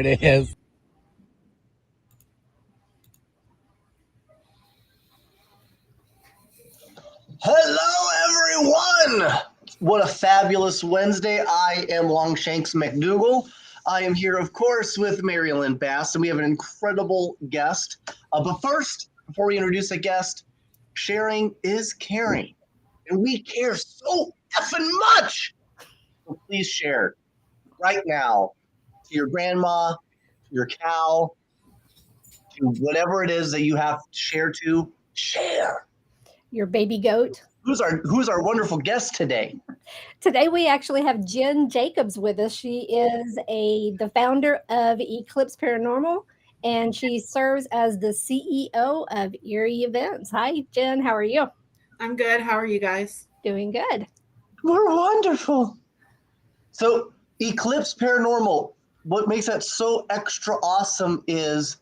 it is. Hello, everyone! What a fabulous Wednesday. I am Longshanks McDougal. I am here, of course, with MaryLynn Bass, and we have an incredible guest. But first, before we introduce a guest, sharing is caring. And we care so effing much. So please share right now to your grandma, to your cow, to whatever it is that you have to share to. Share. Your baby goat. Who's our wonderful guest today? Today we actually have Jenn Jacobs with us. She is the founder of Eclipse Paranormal, and she serves as the CEO of Erie Events. Hi, Jenn. How are you? I'm good. How are you guys? Doing good. We're wonderful. So Eclipse Paranormal, what makes that so extra awesome is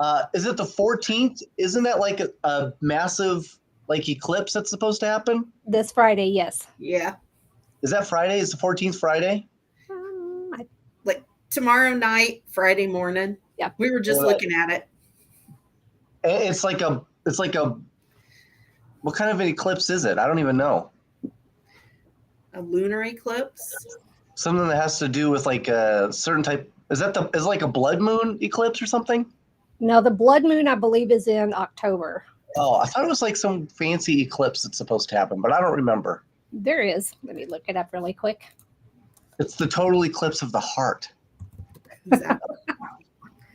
it the 14th? Isn't that like a massive eclipse that's supposed to happen? This Friday, yes. Yeah. Is that Friday? Is the 14th Friday? Like tomorrow night, Friday morning. Yeah. We were just looking at it. It's like a what kind of an eclipse is it? I don't even know. A lunar eclipse. Something that has to do with like a certain type. Is it like a blood moon eclipse or something? No, the blood moon, I believe, is in October. Oh, I thought it was like some fancy eclipse that's supposed to happen, but I don't remember. There is. Let me look it up really quick. It's the total eclipse of the heart. Exactly.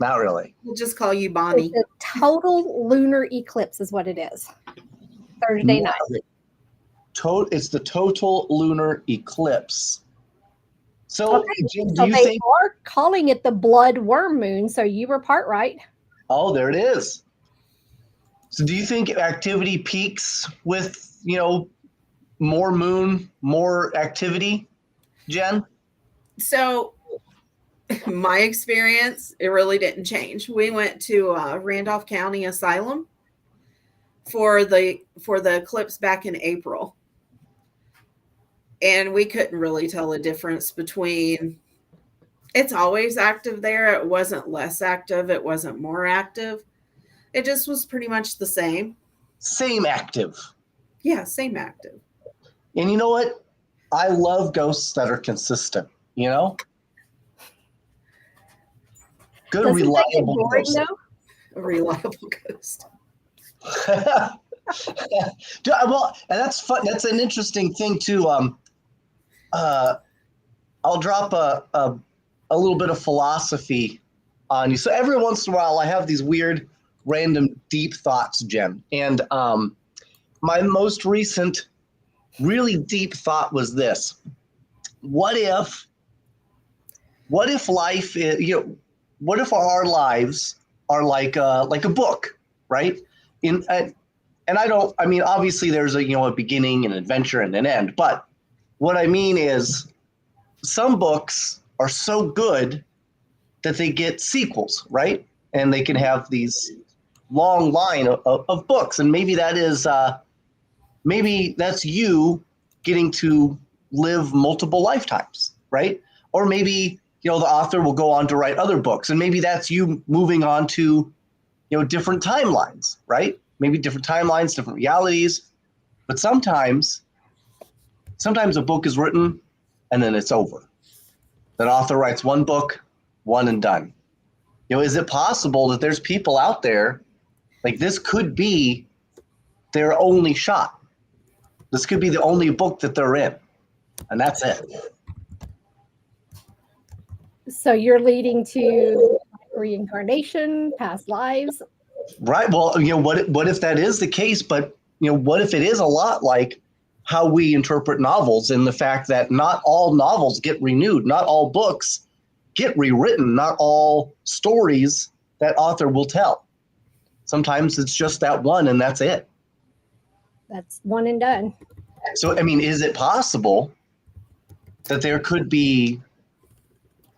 Not really. We'll just call you Bonnie. It's a total lunar eclipse is what it is. Thursday night. It's the total lunar eclipse. So, Okay, Jim, so they are calling it the blood worm moon, so you were part right. Oh, there it is. So do you think activity peaks with, more moon, more activity, Jenn? So my experience, it really didn't change. We went to Randolph County Asylum for the eclipse back in April. And we couldn't really tell a difference between, it's always active there. It wasn't less active. It wasn't more active. It just was pretty much the same. Same active. Yeah, same active. And you know what? I love ghosts that are consistent, Good, Doesn't reliable boring, ghost. A reliable ghost. Well, and that's fun. That's an interesting thing too. I'll drop a little bit of philosophy on you. So every once in a while, I have these weird, random, deep thoughts, Jenn. And my most recent, really deep thought was this: what if life is, what if our lives are like a book, right? Obviously there's a beginning, an adventure, and an end. But what I mean is, some books are so good that they get sequels, right? And they can have these long line of books, and maybe that is maybe that's you getting to live multiple lifetimes, right? Or maybe the author will go on to write other books, and maybe that's you moving on to different timelines, right? Maybe different timelines, different realities. But sometimes a book is written and then it's over. That author writes one book, one and done. Is it possible that there's people out there, like this could be their only shot? This could be the only book that they're in, and that's it. So you're leading to reincarnation, past lives. Right. Well, what if that is the case? But what if it is a lot like how we interpret novels, and the fact that not all novels get renewed, not all books get rewritten, not all stories that author will tell. Sometimes it's just that one, and that's it. That's one and done. So, is it possible that there could be,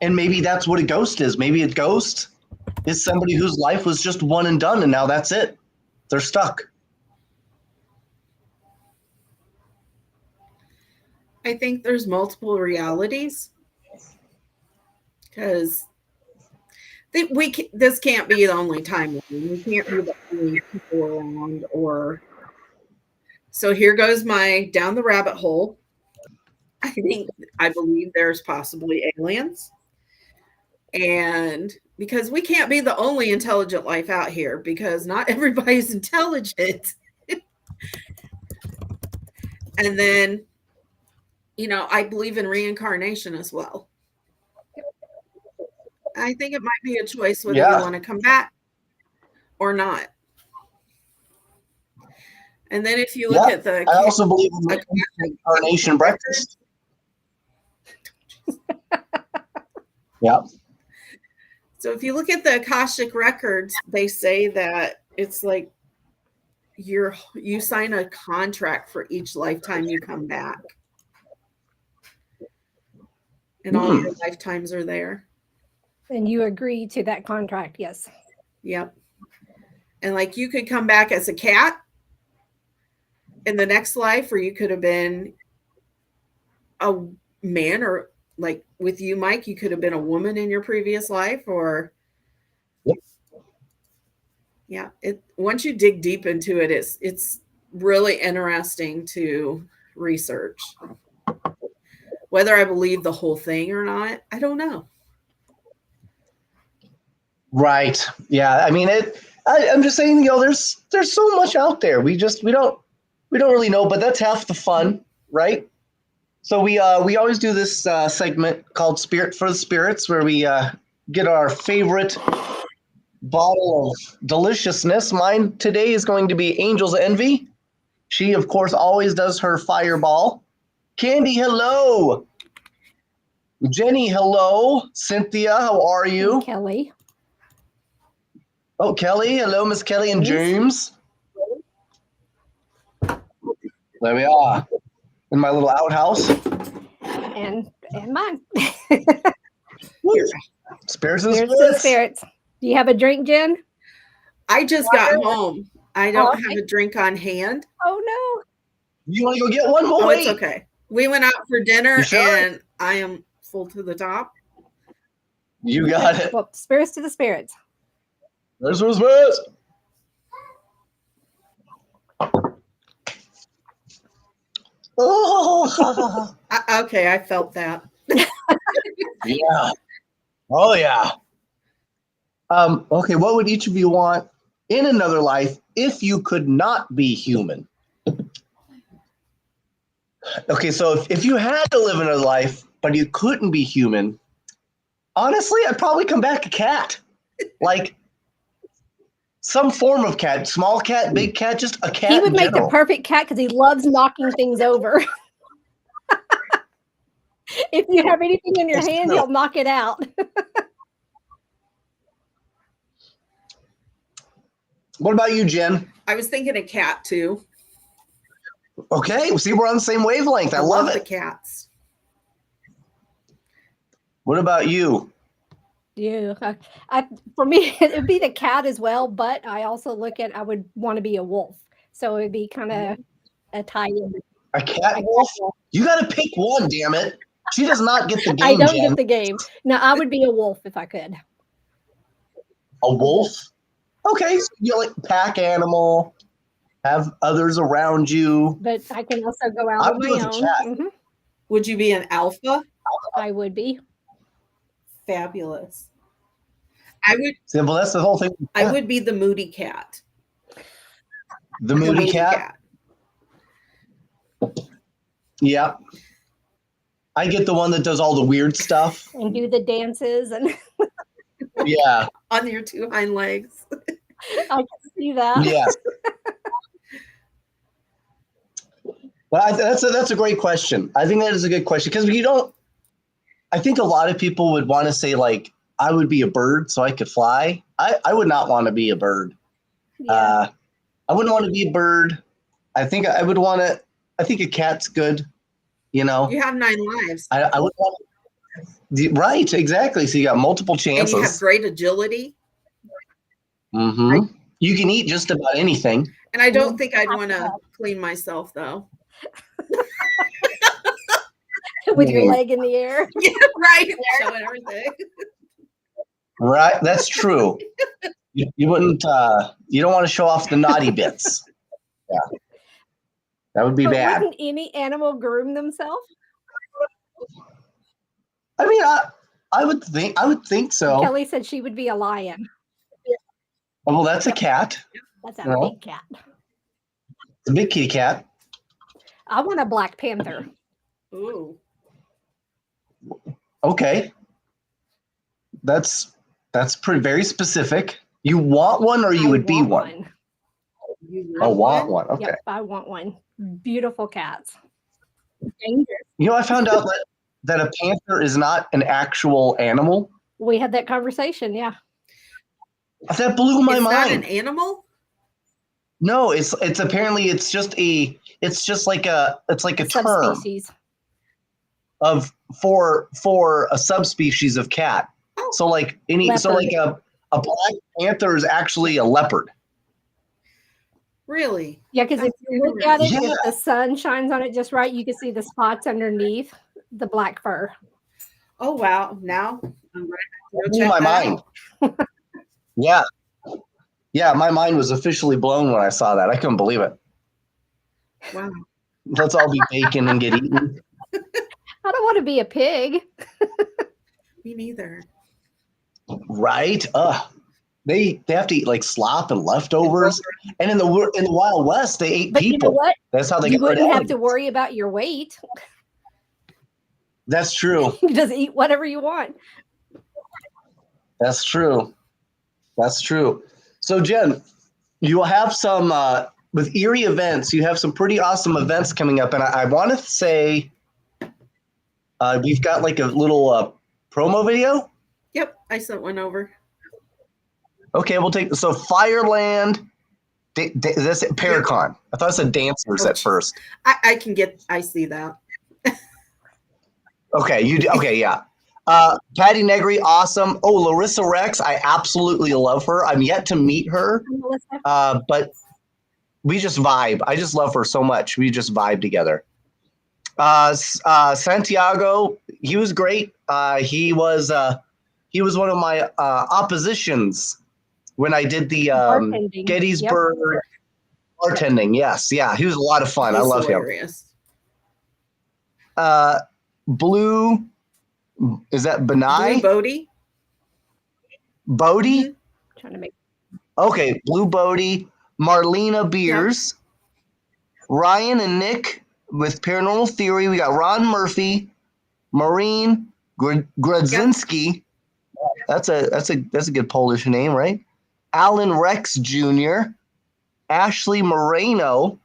and maybe that's what a ghost is. Maybe a ghost is somebody whose life was just one and done, and now that's it. They're stuck. I think there's multiple realities, because This can't be the only time. We can't be the only people around. Or so here goes my down the rabbit hole. I believe there's possibly aliens, and because we can't be the only intelligent life out here, because not everybody's intelligent. And then, I believe in reincarnation as well. I think it might be a choice whether you want to come back or not. And then if you look at I also believe in the reincarnation breakfast. Yeah. So if you look at the Akashic records, they say that it's like you sign a contract for each lifetime you come back. And all your lifetimes are there. And you agree to that contract, yes. Yep. And like you could come back as a cat in the next life, or you could have been a man, or like with you, Mike, you could have been a woman in your previous life, or once you dig deep into it, it's really interesting to research. Whether I believe the whole thing or not, I don't know. Right. Yeah. I mean, I'm just saying, there's so much out there. We don't really know, but that's half the fun, right? So we always do this segment called Spirit for the Spirits, where we get our favorite bottle of deliciousness. Mine today is going to be Angel's Envy. She, of course, always does her fireball. Candy, hello. Jenny, hello. Cynthia, how are you? And Kelly. Oh, Kelly. Hello, Miss Kelly and James. There we are. In my little outhouse. And mine. Spirits of the Spirits. Do you have a drink, Jen? I just got home. I don't have a drink on hand. Oh, no. You want to go get one? Oh, it's okay. We went out for dinner, and I am full to the top. You got it. Well, spirits to the spirits. There's some spirits. Oh. Okay, I felt that. Yeah. Oh, yeah. Okay, what would each of you want in another life if you could not be human? Okay, so if you had to live another life, but you couldn't be human, honestly, I'd probably come back a cat. Like some form of cat, small cat, big cat, just a cat. He would make the perfect cat because he loves knocking things over. If you have anything in your hand, he'll knock it out. What about you, Jen? I was thinking a cat too. Okay, see, we're on the same wavelength. I love it. The cats. What about you? Yeah, for me, it would be the cat as well. But I also I would want to be a wolf. So it would be kind of a tie-in. A cat wolf? You got to pick one, damn it. She does not get the game, I don't Jen. get the game. No, I would be a wolf if I could. A wolf? Okay, so you're like pack animal, have others around you. But I can also go out on my own. Mm-hmm. Would you be an alpha? I would be. Fabulous. I would. See, well, that's the whole thing. I would be the moody cat. The moody cat? Yeah. I get the one that does all the weird stuff. And do the dances and yeah. On your two hind legs. I can see that. Yes. Well, that's a great question. I think that is a good question because I think a lot of people would want to say, like, I would be a bird so I could fly. I would not want to be a bird. Yeah. I wouldn't want to be a bird. I think I think a cat's good. You have 9 lives. I would want to, right, exactly. So you got multiple chances. And you have great agility. Mm-hmm. Right? You can eat just about anything. And I don't think I'd want to clean myself, though. With your leg in the air. Yeah, right. Showing everything. Right, that's true. You wouldn't. You don't want to show off the naughty bits. Yeah, that would be But bad. wouldn't any animal groom themselves? I mean, I would think so. Kelly said she would be a lion. Oh, well, that's a cat. That's a No. big cat. It's a big kitty cat. I want a Black Panther. Ooh. Okay, that's very specific. You want one, or you would be one? I want one. Okay. Yep, I want one. Beautiful cats. Dangerous. You know, I found out that a panther is not an actual animal. We had that conversation, yeah. That blew my Is mind. that an animal? No, it's apparently it's just like a term Subspecies. for a subspecies of cat. So like a black panther is actually a leopard. Really? Yeah, because if you look at it, Yeah. if the sun shines on it just right, you can see the spots underneath the black fur. Oh wow! Now I'm ready to Blew check my that mind. out. Yeah, my mind was officially blown when I saw that. I couldn't believe it. Wow. Let's all be bacon and get eaten. I don't want to be a pig. Me neither. Right? They have to eat like slop and leftovers. And in the Wild West, they ate But people. you know what? That's how they You got rid wouldn't of have to animals. worry about your weight. That's true. You just eat whatever you want. That's true. That's true. So Jen, you have some with Eerie Events. You have some pretty awesome events coming up, and I want to say we've got like a little promo video. Yep, I sent one over. Okay, we'll take so Fireland. That's it, Paracon. I thought it said dancers at first. I see that. Okay, you do. Okay, yeah. Patty Negri, awesome. Oh, Larissa Rex, I absolutely love her. I'm yet to meet her, but we just vibe. I just love her so much. We just vibe together. Santiago, he was great. He was one of my oppositions when I did the Bartending. Gettysburg bartending. Yes, yeah, he was a lot of fun. I love hilarious. him. Blue, is that Benai? Blue Bodie. Bodie? Trying to make Okay, Blue Bodie, Marlena Beers, Ryan and Nick with Paranormal Theory. We got Ron Murphy, Maureen Grodzinski. That's a good Polish name, right? Alan Rex Jr., Ashley Moreno.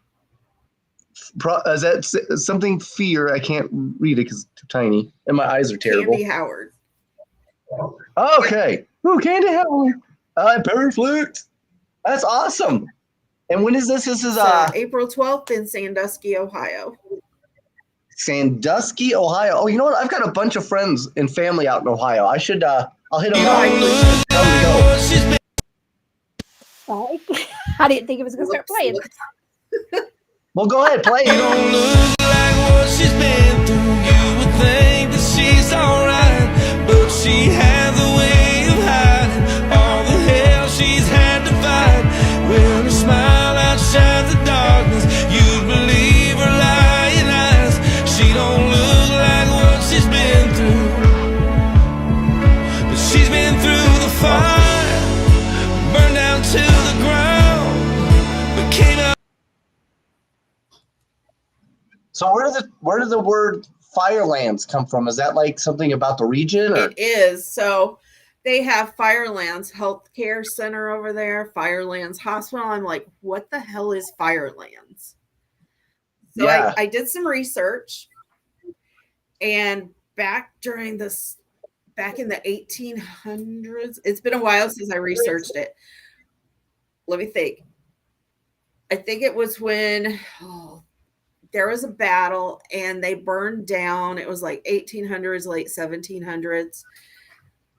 Is that something Fear? I can't read it because it's too tiny, and my eyes are terrible. Candy Howard. Okay. Ooh, Candy Howard. Perfect. That's awesome. And when is this? This is April 12th in Sandusky, Ohio. Sandusky, Ohio. Oh, you know what? I've got a bunch of friends and family out in Ohio. I should I'll hit them up. I didn't think it was going to start playing. Well, go ahead, play You it. don't look like what she's been through. You would think that she's alright, but she has a way of hiding all the hell she's had to fight. When her smile outshines the darkness, you'd believe her lying eyes. She don't look like what she's been through, but she's been through the fire, burned down to the ground, but came out. So where did the word Firelands come from? Is that like something about the region? Or? It is. So they have Firelands Healthcare Center over there, Firelands Hospital. I'm like, what the hell is Firelands? So Yeah. I did some research, and back in the 1800s, it's been a while since I researched it. Let me think. I think it was when there was a battle and they burned down. It was like 1800s, late 1700s.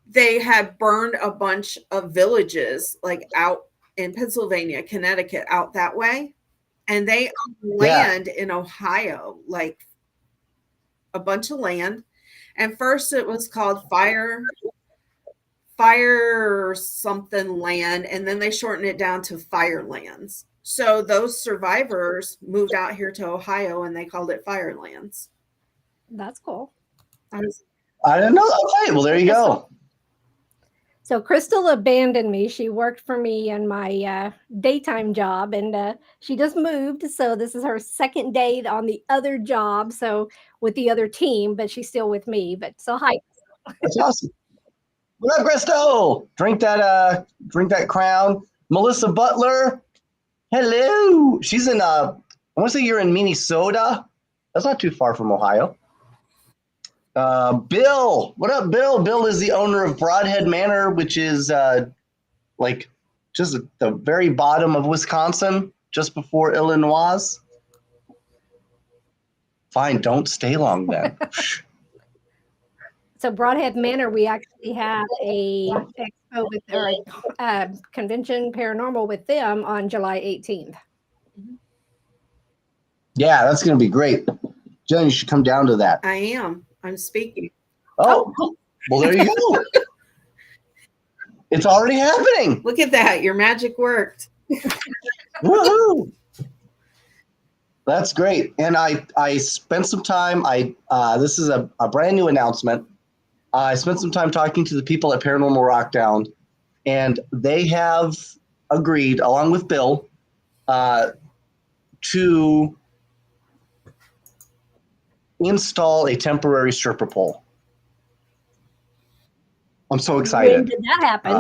They had burned a bunch of villages like out in Pennsylvania, Connecticut, out that way. And they owned land in Ohio, like a bunch of land. And first it was called Fire something land, and then they shortened it down to Firelands. So those survivors moved out here to Ohio, and they called it Firelands. That's cool. I didn't know. Okay, well, there you go. So Crystal abandoned me. She worked for me in my daytime job, and she just moved. So this is her second day on the other job. So with the other team, but she's still with me. But so hi. That's awesome. What up, Crystal? Drink that crown. Melissa Butler. Hello. She's in I want to say you're in Minnesota. That's not too far from Ohio. Bill, what up, Bill? Bill is the owner of Broadhead Manor, which is like just at the very bottom of Wisconsin, just before Illinois. Fine, don't stay long then. So Broadhead Manor, we actually have a expo with our convention paranormal with them on July 18th. Yeah, that's going to be great. Jen, you should come down to that. I am. I'm speaking. Oh, well, there you go. It's already happening. Look at that. Your magic worked. Woohoo! That's great. And I spent some time. This is a brand new announcement. I spent some time talking to the people at Paranormal Rockdown, and they have agreed, along with Bill, to install a temporary stripper pole. I'm so excited. When did that happen?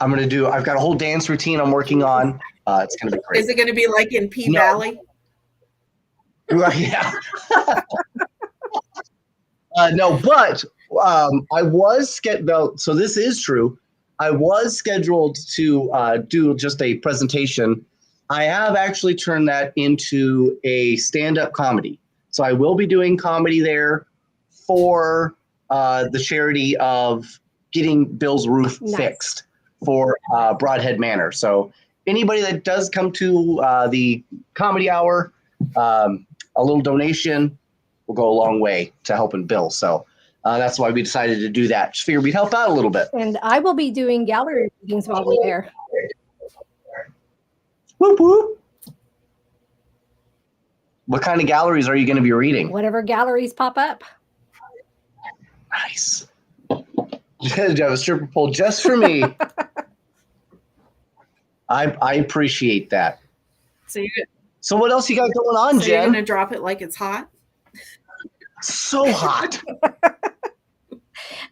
I've got a whole dance routine I'm working on. It's going to be great. Is it going to be like in P Valley? Yeah. No, but I was scheduled. So this is true. I was scheduled to do just a presentation. I have actually turned that into a stand-up comedy. So I will be doing comedy there for the charity of getting Bill's roof fixed for Broadhead Manor. So anybody that does come to the comedy hour, a little donation will go a long way to helping Bill. So that's why we decided to do that. Just figured we'd help out a little bit. And I will be doing gallery readings while we're there. Whoop, whoop. What kind of galleries are you going to be reading? Whatever galleries pop up. Nice. You have a stripper pole just for me. I appreciate that. So what else you got going on, so Jen? You're going to drop it like it's hot? So hot.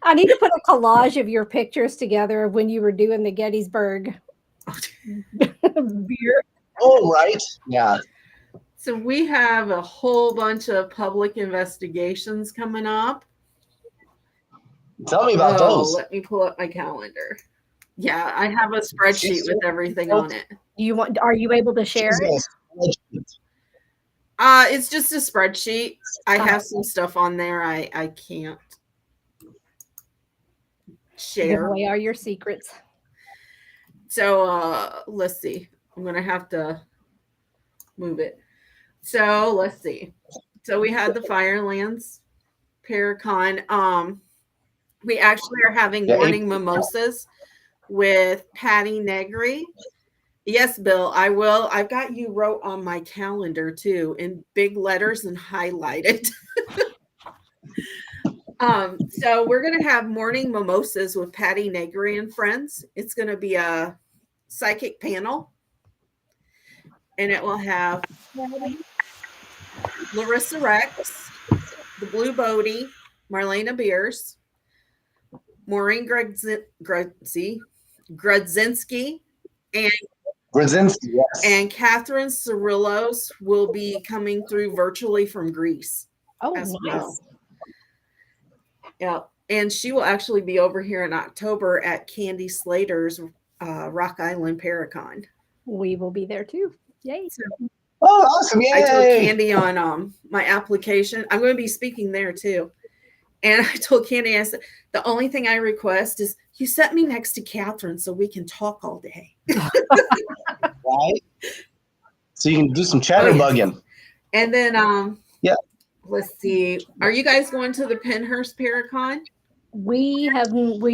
I need to put a collage of your pictures together of when you were doing the Gettysburg beer. Oh, right. Yeah. So we have a whole bunch of public investigations coming up. Tell me about those. Let me pull up my calendar. Yeah, I have a spreadsheet with everything on it. Are you able to share it? It's just a spreadsheet. I have some stuff on there I can't share. What are your secrets? So let's see. I'm gonna have to move it. So let's see. So we had the Firelands Paracon. We actually are having morning mimosas with Patty Negri. Yes, Bill, I will. I've got you wrote on my calendar too in big letters and highlighted. So we're going to have morning mimosas with Patty Negri and friends. It's going to be a psychic panel. And it will have Larissa Rex, the Blue Bodie, Marlena Beers, Maureen Grudzinski, and yes. And Catherine Cirillos will be coming through virtually from Greece. Oh, nice. Well. Yeah, and she will actually be over here in October at Candy Slater's Rock Island Paracon. We will be there too. Yay! Oh, awesome! Yay! I told Candy on my application. I'm going to be speaking there too. And I told Candy, I said, the only thing I request is you set me next to Catherine so we can talk all day. Right? So you can do some chatterbugging. And then, yeah. Let's see. Are you guys going to the Pennhurst Paracon? We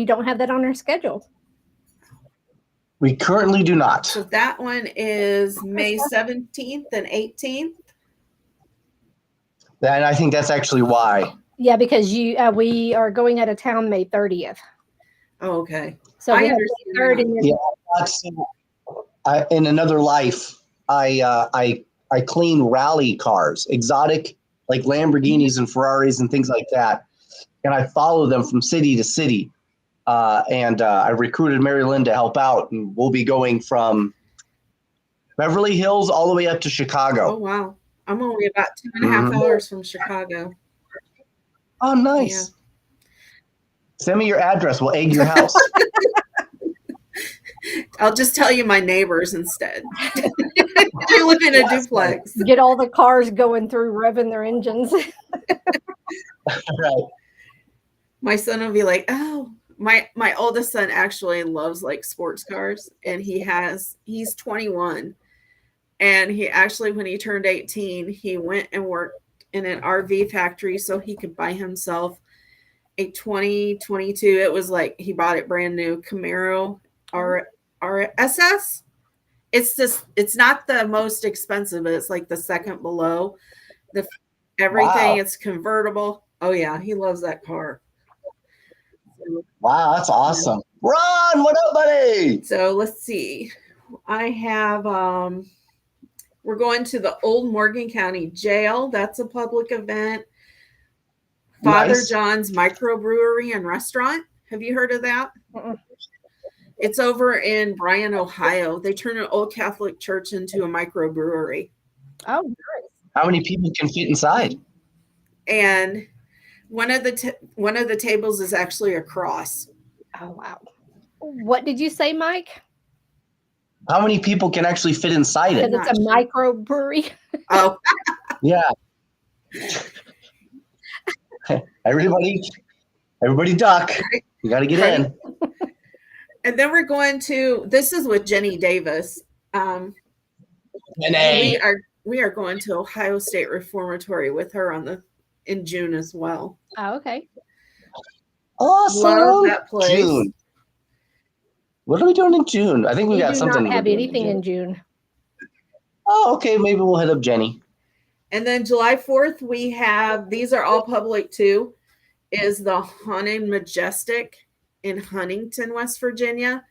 don't have that on our schedule. We currently do not. So that one is May 17th and 18th. And I think that's actually why. Yeah, because we are going out of town May 30th. Oh, okay. So I we have understand May 3rd that. and Yeah, in another life, I clean rally cars, exotic like Lamborghinis and Ferraris and things like that, and I follow them from city to city. And I recruited MaryLynn to help out, and we'll be going from Beverly Hills all the way up to Chicago. Oh, wow. I'm only about 2.5 hours from Chicago. Oh, nice. Yeah. Send me your address. We'll egg your house. I'll just tell you my neighbors instead. We live in a duplex. get all the cars going through, revving their engines. Right. My son will be like, oh, my oldest son actually loves like sports cars, and he's 21. And he actually, when he turned 18, he went and worked in an RV factory so he could buy himself a 2022. It was like he bought it brand new Camaro RSS. It's not the most expensive, but it's like the second below. Everything, Wow. it's convertible. Oh yeah, he loves that car. Wow, that's awesome. Ron, what up, buddy? So let's see. I have we're going to the Old Morgan County Jail. That's a public event. Father Nice. John's Microbrewery and Restaurant. Have you heard of that? Mm-mm. It's over in Bryan, Ohio. They turned an old Catholic church into a microbrewery. Oh, nice. How many people can fit inside? And one of the tables is actually a cross. Oh, wow. What did you say, Mike? How many people can actually fit inside it? Because it's a microbrewery. Oh, Yeah. Everybody duck. You got to get in. and then we're going to. This is with Jenny Davis. Renee. We are going to Ohio State Reformatory with her in June as well. Oh, okay. Awesome. Love that place. June. What are we doing in June? I think we got do something. not have anything in June. Oh, okay. Maybe we'll hit up Jenny. And then July 4th, we have, these are all public too, is the Haunted Majestic in Huntington, West Virginia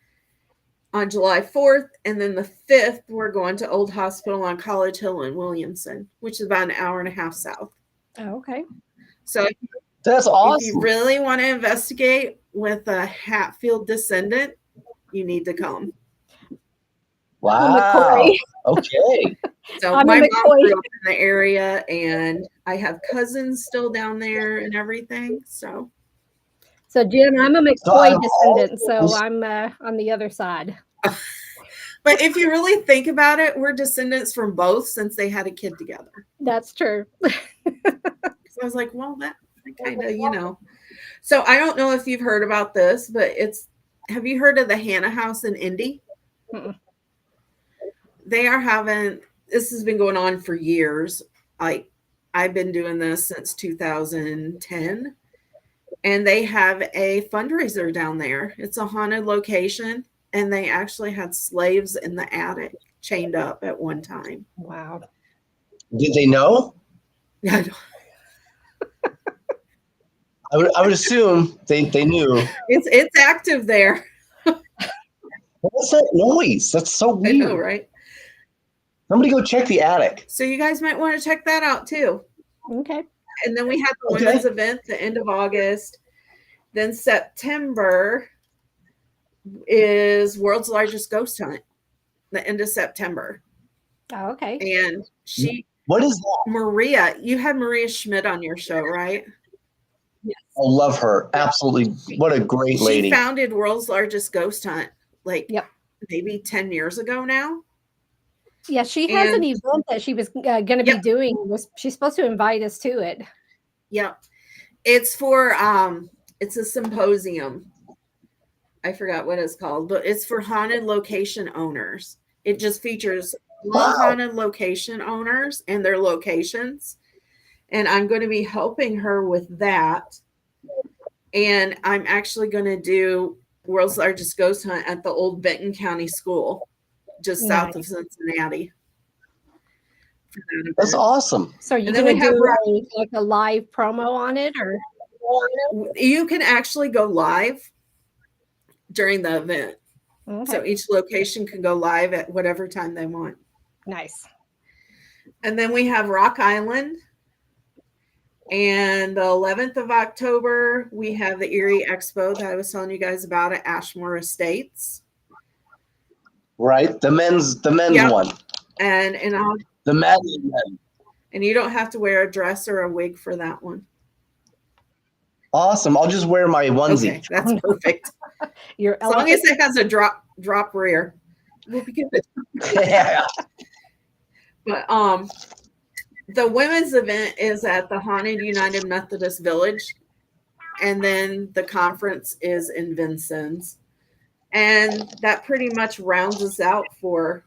on July 4th. And then the 5th, we're going to Old Hospital on College Hill in Williamson, which is about an hour and a half south. Oh, okay. So That's if awesome. you really want to investigate with a Hatfield descendant, you need to come. Wow. McCoy. Okay. So I'm a my mom McCoy. grew up in the area, and I have cousins still down there and everything. So Jen, I'm a So McCoy I'm descendant, so always- I'm on the other side. but if you really think about it, we're descendants from both since they had a kid together. That's true. So I was like, well, that kind of, So I don't know if you've heard about this, but have you heard of the Hannah House in Indy? Mm-mm. They are having, this has been going on for years. I've been doing this since 2010, and they have a fundraiser down there. It's a haunted location, and they actually had slaves in the attic chained up at one time. Wow. Did they know? Yeah. I would assume they knew. It's active there. What's that noise? That's so I weird. know, right? Somebody go check the attic. So you guys might want to check that out too. Okay. And then we have the Okay. women's event the end of August. Then September is World's Largest Ghost Hunt, the end of September. Oh, okay. And What is that? Maria, you had Maria Schmidt on your show, right? I love her. Absolutely. What a great lady. She founded World's Largest Ghost Hunt Yep. maybe 10 years ago now. Yeah, she has an And- event that she was going to be Yep. doing. She's supposed to invite us to it. Yep. It's for it's a symposium. I forgot what it's called, but it's for haunted location owners. It just features Wow. haunted location owners and their locations. And I'm going to be helping her with that. And I'm actually going to do world's largest ghost hunt at the old Benton County School, just south of Cincinnati. That's awesome. So are you going to do like a live promo on it, or? You can actually go live during the event. Okay. So each location can go live at whatever time they want. Nice. And then we have Rock Island. And the 11th of October, we have the Erie Expo that I was telling you guys about at Ashmore Estates. Right, the men's one. And the men. And you don't have to wear a dress or a wig for that one. Awesome. I'll just wear my onesie. Okay, that's perfect. As long as it has a drop rear, we'll be good. Yeah. But the women's event is at the Haunted United Methodist Village, and then the conference is in Vincennes, and that pretty much rounds us out for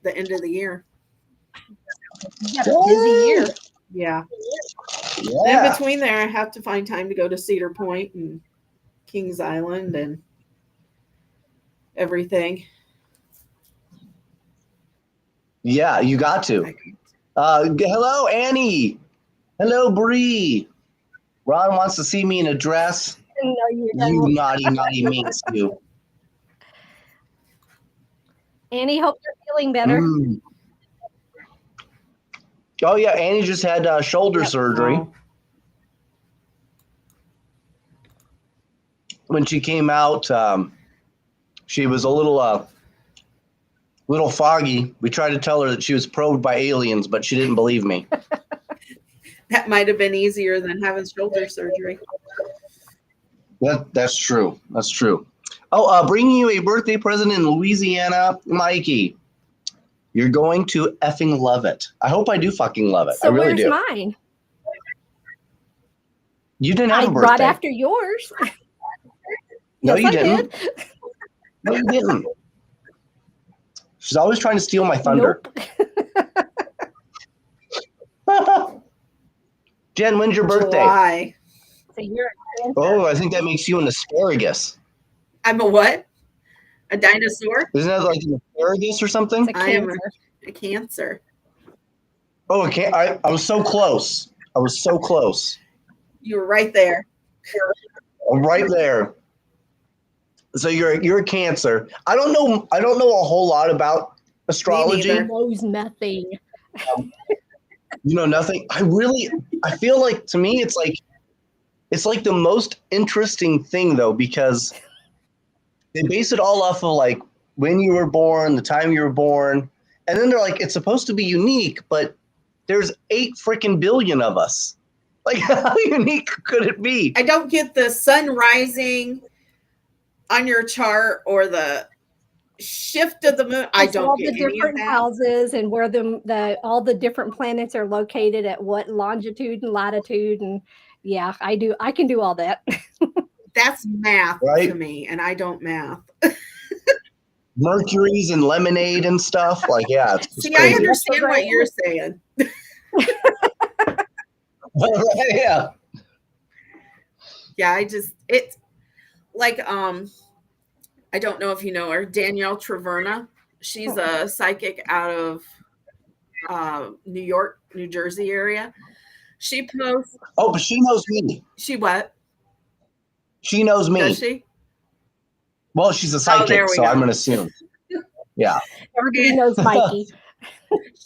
the end of the year. You got a busy year. Yeah. In between there, I have to find time to go to Cedar Point and Kings Island and everything. Yeah, you got to. Hello, Annie. Hello, Bree. Ron wants to see me in a dress. No, you naughty minx, you. Annie, hope you're feeling better. Oh, yeah. Annie just had shoulder surgery. When she came out, she was a little foggy. We tried to tell her that she was probed by aliens, but she didn't believe me. That might have been easier than having shoulder surgery. That's true. That's true. Oh, bringing you a birthday present in Louisiana, Mikey. You're going to effing love it. I hope I do fucking love it. So I really do. Where's mine? You didn't have a birthday. Right after yours. No, you didn't. No, you didn't. She's always trying to steal my thunder. Nope. Jen, when's your birthday? July. Oh, I think that makes you an asparagus. I'm a what? A dinosaur? Isn't that like an asparagus or something? I am a Cancer. Oh, I was so close. I was so close. You were right there. I'm right there. So you're a Cancer. I don't know a whole lot about astrology. He knows nothing. You know nothing. I feel like, to me it's like the most interesting thing though, because they base it all off of like when you were born, the time you were born, and then they're like, it's supposed to be unique, but there's 8 freaking billion of us. Like, how unique could it be? I don't get the sun rising on your chart or the shift of the moon. I don't all get the different houses and where all the different planets are located at what longitude and latitude, and yeah, I do. I can do all that. That's math right? To me, and I don't math. Mercury's and lemonade and stuff. Like, yeah. See, crazy. I understand what you're saying. Yeah. Yeah, it's like, I don't know if you know her, Danielle Traverna. She's a psychic out of New York, New Jersey area. She posts. Oh, but she knows me. She what? She knows me. Does she? Well, she's a psychic, so I'm going to assume. Yeah. Everybody knows Mikey.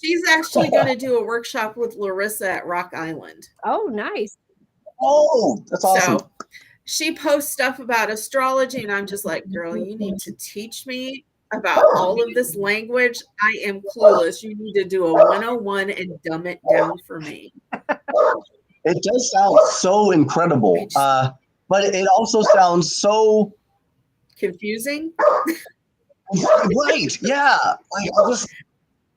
She's actually going to do a workshop with Larissa at Rock Island. Oh, nice. Oh, that's awesome. So she posts stuff about astrology, and I'm just like, girl, you need to teach me about all of this language. I am clueless. You need to do a 101 and dumb it down for me. It does sound so incredible, but it also sounds so confusing. Right? Yeah.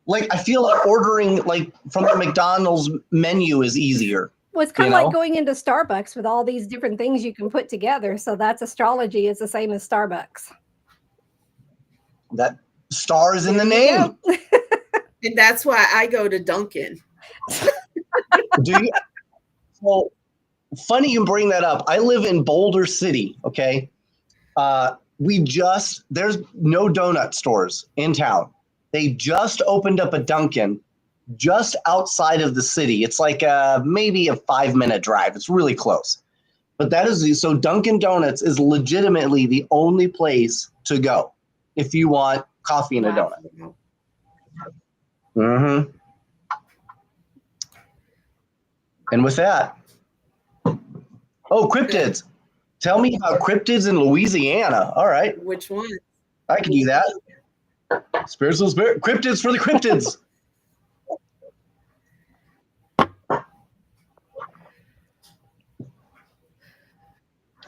I feel like ordering like from the McDonald's menu is easier. Well, it's kind of like going into Starbucks with all these different things you can put together. So that's astrology is the same as Starbucks. That star is in the name. And that's why I go to Dunkin'. Do you? Well, funny you bring that up. I live in Boulder City, okay? There's no donut stores in town. They just opened up a Dunkin' just outside of the city. It's like maybe a 5-minute drive. It's really close. But so Dunkin' Donuts is legitimately the only place to go if you want coffee and a donut. Mm-hmm. And with that, cryptids. Tell me about cryptids in Louisiana. All right. Which one? I can do that. Spiritual spirit. Cryptids for the cryptids.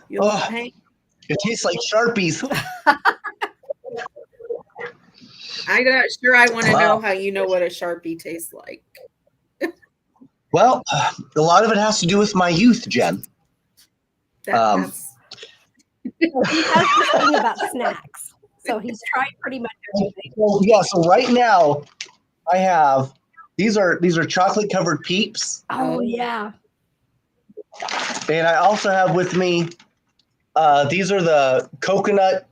It tastes like Sharpies. I'm not sure I want to know how you know what a Sharpie tastes like. Well, a lot of it has to do with my youth, Jen. He has this thing about snacks. So he's tried pretty much everything. Well, yeah, so right now I have these are chocolate covered Peeps. Oh yeah. And I also have with me these are the coconut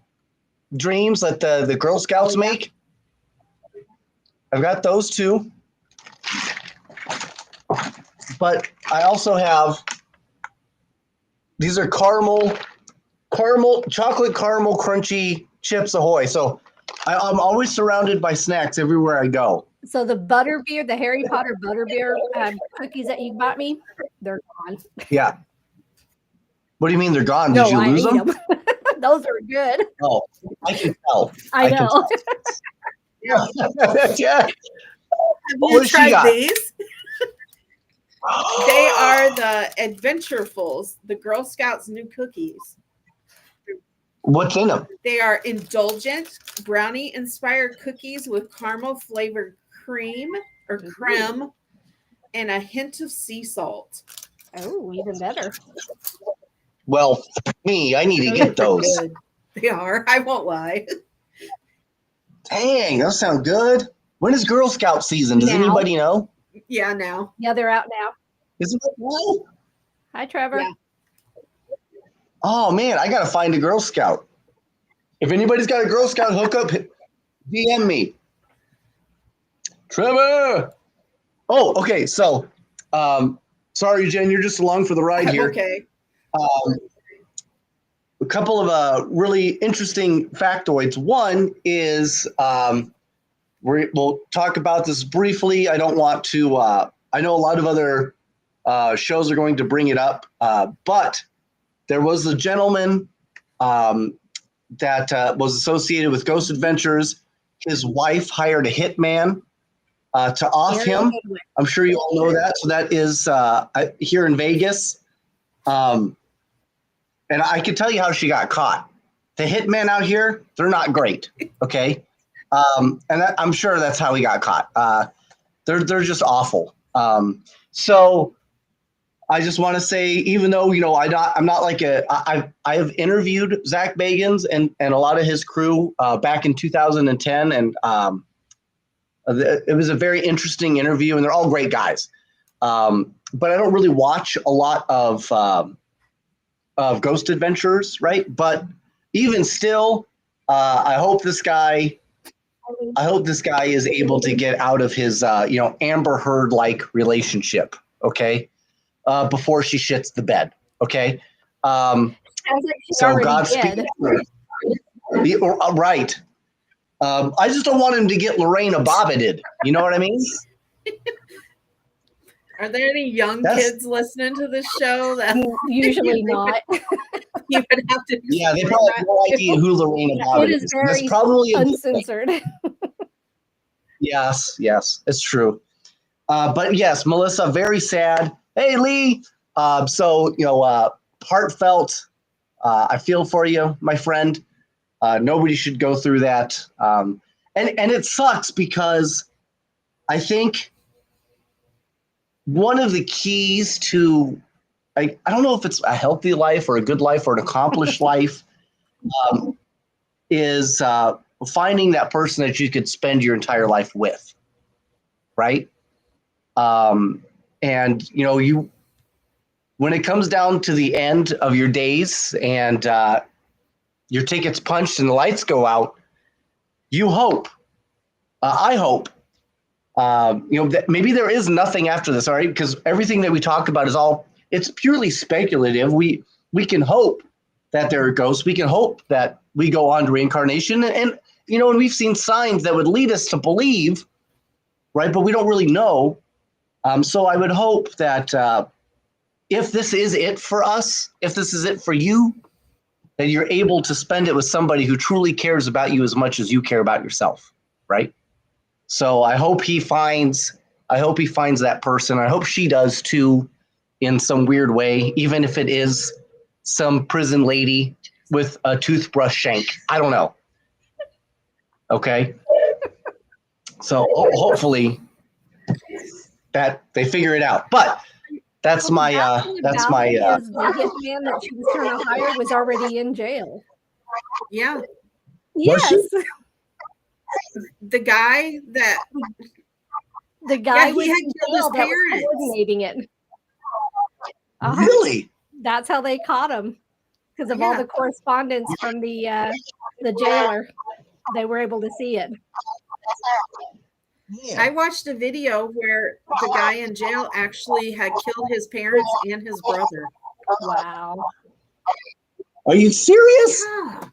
dreams that the Girl Scouts make. I've got those too. But I also have these are chocolate caramel crunchy Chips Ahoy. So I'm always surrounded by snacks everywhere I go. So the butterbeer, the Harry Potter butterbeer cookies that you bought me, they're gone. Yeah. What do you mean they're gone? No, Did you lose them? Those are good. Oh, I can tell. I know. Yeah. Have you tried these? They are the Adventurefuls, the Girl Scouts new cookies. What's in them? They are indulgent brownie-inspired cookies with caramel-flavored cream or creme and a hint of sea salt. Oh, even better. Well, me, I need to get those. Good. They are. I won't lie. Dang, those sound good. When is Girl Scout season? Does anybody know? Yeah, now. Yeah, they're out now. Is it now? Hi, Trevor. Yeah. Oh, man, I got to find a Girl Scout. If anybody's got a Girl Scout hookup, DM me. Trevor! Oh, okay, so sorry, Jen, you're just along for the ride here. Okay. A couple of really interesting factoids. One is we'll talk about this briefly. I don't want to I know a lot of other shows are going to bring it up, but there was a gentleman that was associated with Ghost Adventures. His wife hired a hitman to off him. I'm sure you all know that. So that is here in Vegas. And I can tell you how she got caught. The hitmen out here, they're not great. Okay. I'm sure that's how he got caught. They're just awful. So I just want to say, even though, I'm not like I have interviewed Zach Bagans and a lot of his crew back in 2010. And it was a very interesting interview, and they're all great guys. But I don't really watch a lot of Ghost Adventures, right? But even still, I hope this guy is able to get out of his Amber Heard like relationship, okay? Before she shits the bed, okay? Sounds like she's So already Godspeed. dead. Right. I just don't want him to get Lorena Bobbited. You know what I mean? Are there any young kids listening to this show? That Usually not. You would have to. Yeah, they probably have no idea who Lorena Bobbitt It is very That's probably uncensored. Yes, it's true. But yes, Melissa, very sad. Hey, Lee. Heartfelt. I feel for you, my friend. Nobody should go through that. And it sucks because I think one of the keys to, I don't know if it's a healthy life or a good life or an accomplished life, is finding that person that you could spend your entire life with, right? And when it comes down to the end of your days and your ticket's punched and the lights go out, you hope, I hope, that maybe there is nothing after this, all right? Because everything that we talked about it's purely speculative. We can hope that there are ghosts. We can hope that we go on to reincarnation. And we've seen signs that would lead us to believe, right? But we don't really know. So I would hope that if this is it for us, if this is it for you, that you're able to spend it with somebody who truly cares about you as much as you care about yourself, right? So I hope he finds that person. I hope she does too, in some weird way, even if it is some prison lady with a toothbrush shank. I don't know. Okay. So hopefully that they figure it out. But that's my Is the hitman that she was trying to hire was already in jail. Yeah. Yes. The guy he was had in jail that was coordinating it. Really? That's how they caught him, because of all the correspondence from the jailer. They were able to see it. Yeah. I watched a video where the guy in jail actually had killed his parents and his brother. Wow. Are you serious? Yeah.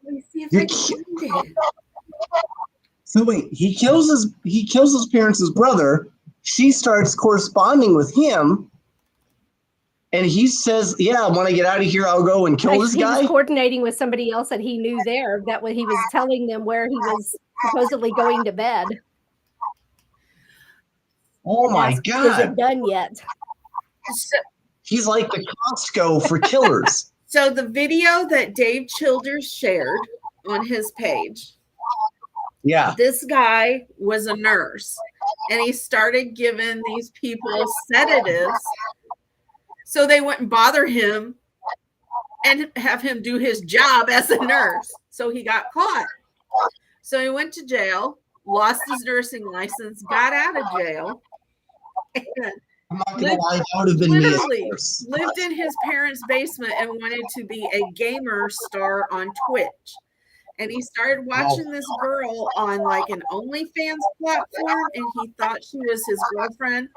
Let me see if I can find it. So wait, he kills his parents, his brother. She starts corresponding with him, and he says, "Yeah, when I get out of here, I'll go and kill this guy." He was coordinating with somebody else that he knew there. That way, he was telling them where he was supposedly going to bed. Oh my God! Is it done yet? He's like the Costco for killers. So the video that Dave Childers shared on his page. Yeah. This guy was a nurse, and he started giving these people sedatives so they wouldn't bother him and have him do his job as a nurse. So he got caught. So he went to jail, lost his nursing license, got out of jail, and I'm not gonna lie, that would have been me. Lived in his parents' basement and wanted to be a gamer star on Twitch. And he started watching this girl on like an OnlyFans platform, and he thought she was his girlfriend.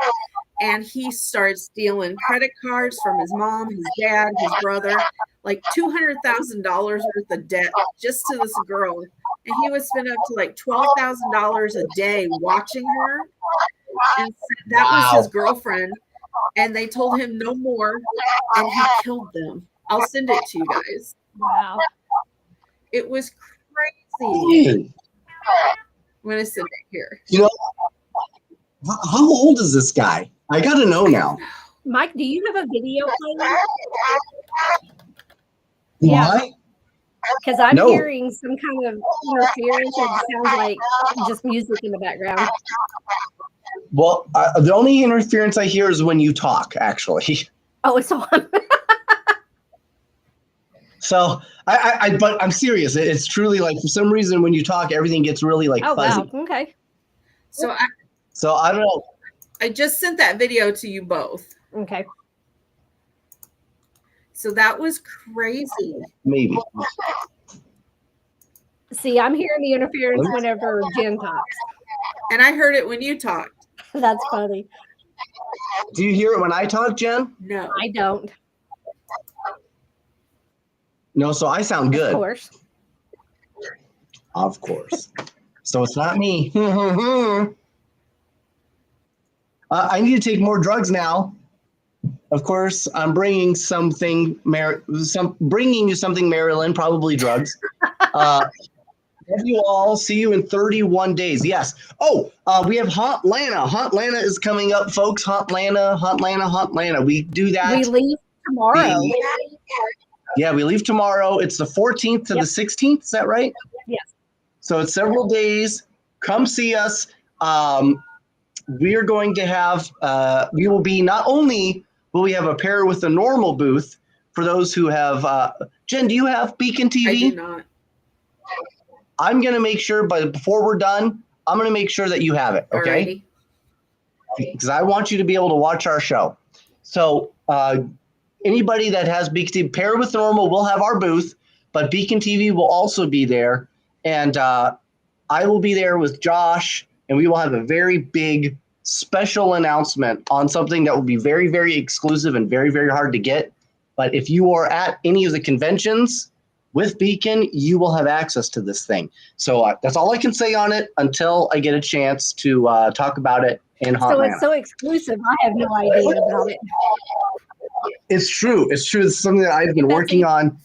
And he started stealing credit cards from his mom, his dad, his brother, like $200,000 worth of debt just to this girl. And he would spend up to like $12,000 a day watching her. And that was his girlfriend. And they told him no more, and he killed them. I'll send it to you guys. Wow. It was crazy. I'm going to send it here. How old is this guy? I got to know now. Mike, do you have a video player? Why? Because I'm hearing some kind of interference. It sounds like just music in the background. Well, the only interference I hear is when you talk, actually. Oh, it's on. So but I'm serious. It's truly like, for some reason, when you talk, everything gets really like fuzzy. Wow. Okay. So I don't know. I just sent that video to you both. Okay. So that was crazy. Maybe. See, I'm hearing the interference whenever Jen talks. And I heard it when you talked. That's funny. Do you hear it when I talk, Jen? No. I don't. No, so I sound good. Of course. Of course. So it's not me. I need to take more drugs now. Of course, I'm bringing you something, MaryLynn, probably drugs. Love you all. See you in 31 days. Yes. Oh, we have Haunt-Lana. Haunt-Lana is coming up, folks. Haunt-Lana. We do that. We leave tomorrow. We leave tomorrow. It's the 14th to the 16th. Is that right? Yes. So it's several days. Come see us. We are going to have, we will be, not only will we have a pair with the normal booth for those who have, Jen, do you have Beacon TV? I do not. I'm going to make sure, but before we're done, I'm going to make sure that you have it. Okay. Because I want you to be able to watch our show. So anybody that has Beacon TV, Paranormal will have our booth, but Beacon TV will also be there. And I will be there with Josh, and we will have a very big special announcement on something that will be very, very exclusive and very, very hard to get. But if you are at any of the conventions with Beacon, you will have access to this thing. So that's all I can say on it until I get a chance to talk about it in Hot So Atlanta. it's so exclusive. I have no idea about it. It's true. It's true. It's something that I've been working on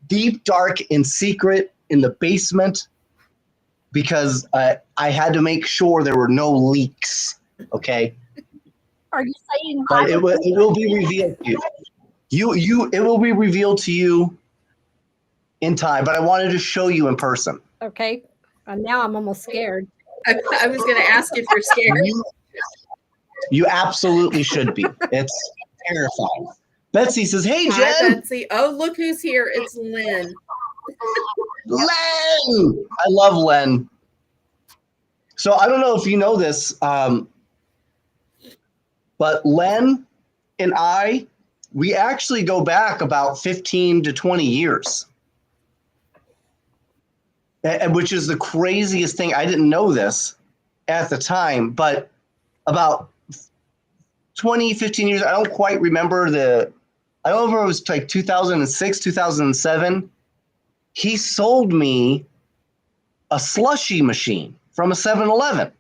deep, dark, and secret in the basement because I had to make sure there were no leaks. Okay. Are you saying? But it will be revealed to you. It will be revealed to you in time. But I wanted to show you in person. Okay. Now I'm almost scared. I was going to ask if you're scared. You absolutely should be. It's terrifying. Betsy says, "Hey, Jen." Hi, Betsy. Oh, look who's here. It's Lynn. Len! I love Len. So I don't know if you know this, but Len and I, we actually go back about 15 to 20 years, which is the craziest thing. I didn't know this at the time, but about 20, 15 years, I don't quite remember I don't remember, it was like 2006, 2007. He sold me a slushie machine from a 7-Eleven.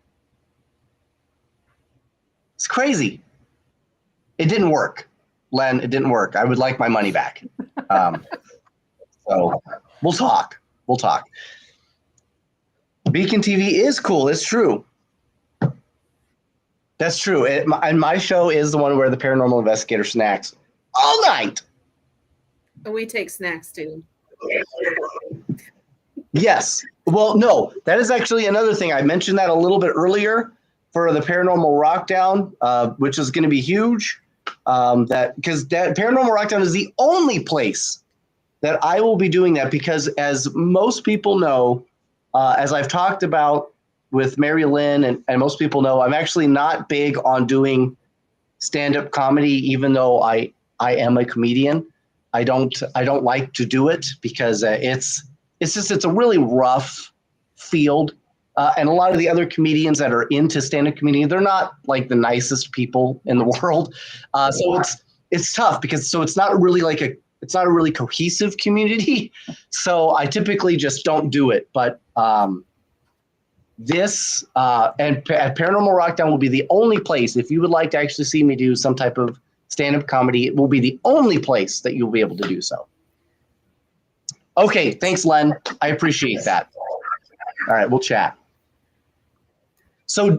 It's crazy. It didn't work, Len. It didn't work. I would like my money back. So we'll talk. We'll talk. Beacon TV is cool. It's true. That's true. And my show is the one where the paranormal investigator snacks all night. We take snacks too. Yes. Well, no, that is actually another thing. I mentioned that a little bit earlier for the Paranormal Rockdown, which is going to be huge. Because that Paranormal Rockdown is the only place that I will be doing that because, as most people know, as I've talked about with MaryLynn and most people know, I'm actually not big on doing stand-up comedy, even though I am a comedian. I don't like to do it because it's a really rough field. And a lot of the other comedians that are into stand-up comedy, they're not like the nicest people in the world. So it's tough because it's not really it's not a really cohesive community. So I typically just don't do it. But this and Paranormal Rockdown will be the only place, if you would like to actually see me do some type of stand-up comedy, it will be the only place that you'll be able to do so. Okay, thanks, Len. I appreciate that. All right, we'll chat. So,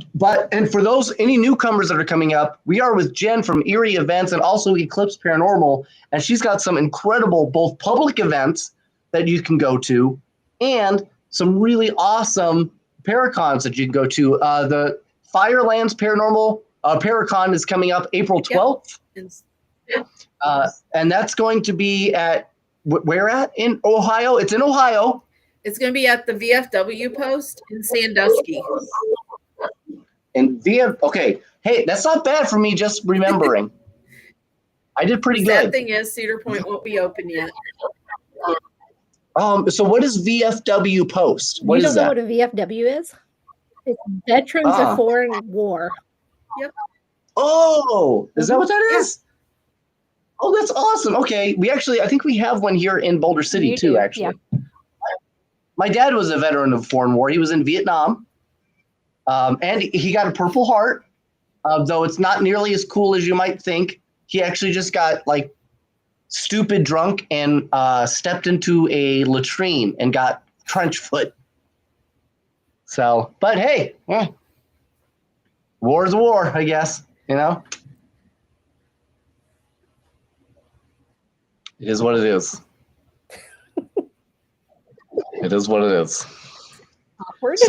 and for those, any newcomers that are coming up, we are with Jen from Erie Events and also Eclipse Paranormal, and she's got some incredible both public events that you can go to and some really awesome Paracons that you can go to. The Firelands Paranormal Paracon is coming up April 12th. Yep. And that's going to be at, where at? In Ohio? It's in Ohio. It's going to be at the VFW post in Sandusky. And okay. Hey, that's not bad for me just remembering. I did pretty The good. sad thing is Cedar Point won't be open yet. So what is VFW post? What you is don't know that? what a VFW is? It's Veterans of Foreign War. Yep. Oh, is that what that is? Oh, that's awesome. Okay. I think we have one here in Boulder City You too, do, actually. Yeah. My dad was a veteran of foreign war. He was in Vietnam. And he got a Purple Heart, though it's not nearly as cool as you might think. He actually just got stupid drunk and stepped into a latrine and got trench foot. So, but hey, war is a war, I guess, you know? It is what it is. It is what it is. Awkward.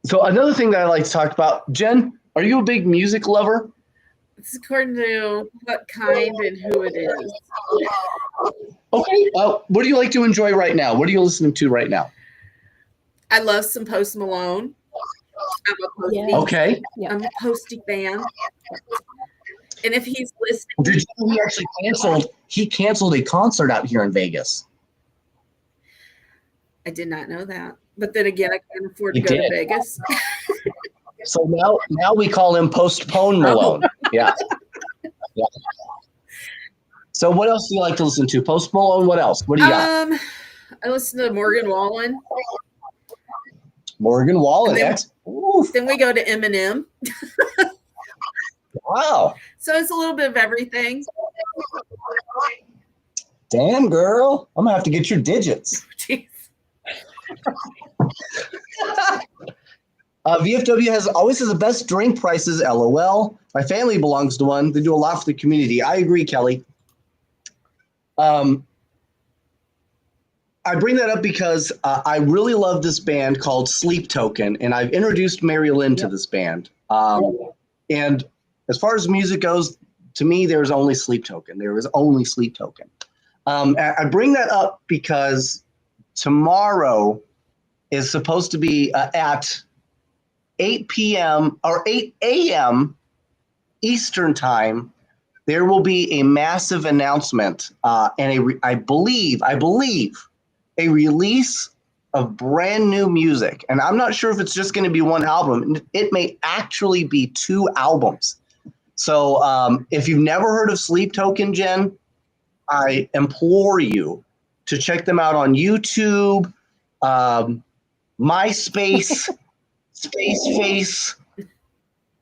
So another thing that I like to talk about, Jen, are you a big music lover? It's according to what kind and who it is. Okay. What do you like to enjoy right now? What are you listening to right now? I love some Post Malone. I'm a Posty. Yeah. Okay. Yeah. I'm a Posty fan. And if he's listening, Did you know he actually canceled a concert out here in Vegas? I did not know that. But then again, I can't afford to He go to did. Vegas. So now we call him Postpone Malone. Yeah. Yeah. So what else do you like to listen to? Post Malone, what else? What do you got? I listen to Morgan Wallen. Morgan Wallen. Then we go to Eminem. Wow. So it's a little bit of everything. Damn, girl. I'm going to have to get your digits. Jeez. VFW always has the best drink prices, LOL. My family belongs to one. They do a lot for the community. I agree, Kelly. I bring that up because I really love this band called Sleep Token, and I've introduced MaryLynn to this band. And as far as music goes, to me, there's only Sleep Token. There is only Sleep Token. I bring that up because tomorrow is supposed to be at 8 p.m. or 8 a.m. Eastern time. There will be a massive announcement and I believe a release of brand new music. And I'm not sure if it's just going to be one album. It may actually be 2 albums. So if you've never heard of Sleep Token, Jen, I implore you to check them out on YouTube, MySpace, Space,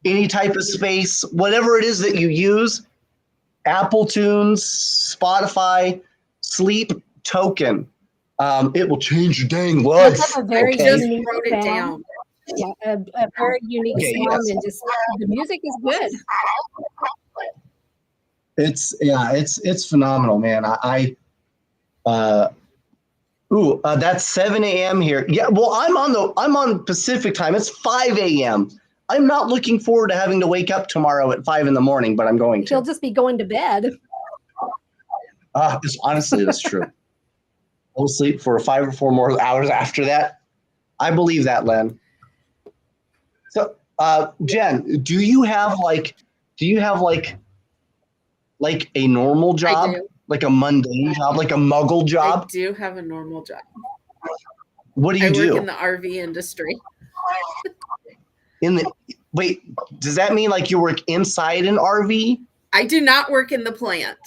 any type of space, whatever it is that you use, Apple Tunes, Spotify, Sleep Token. It will change your dang life. That's a very Just unique wrote it sound. down. Yeah, a very unique sound, and just the music is good. It's phenomenal, man. That's 7 a.m. here. Yeah, well, I'm on Pacific time. It's 5 a.m. I'm not looking forward to having to wake up tomorrow at 5 in the morning, but I'm going to. He'll just be going to bed. Honestly, that's true. I'll sleep for 5 or 4 more hours after that. I believe that, Len. So, Jen, do you have a normal job? I do. Like a mundane job, like a muggle I job? do have a normal job. What do you I do? work in the RV industry. Wait, does that mean like you work inside an RV? I do not work in the plant.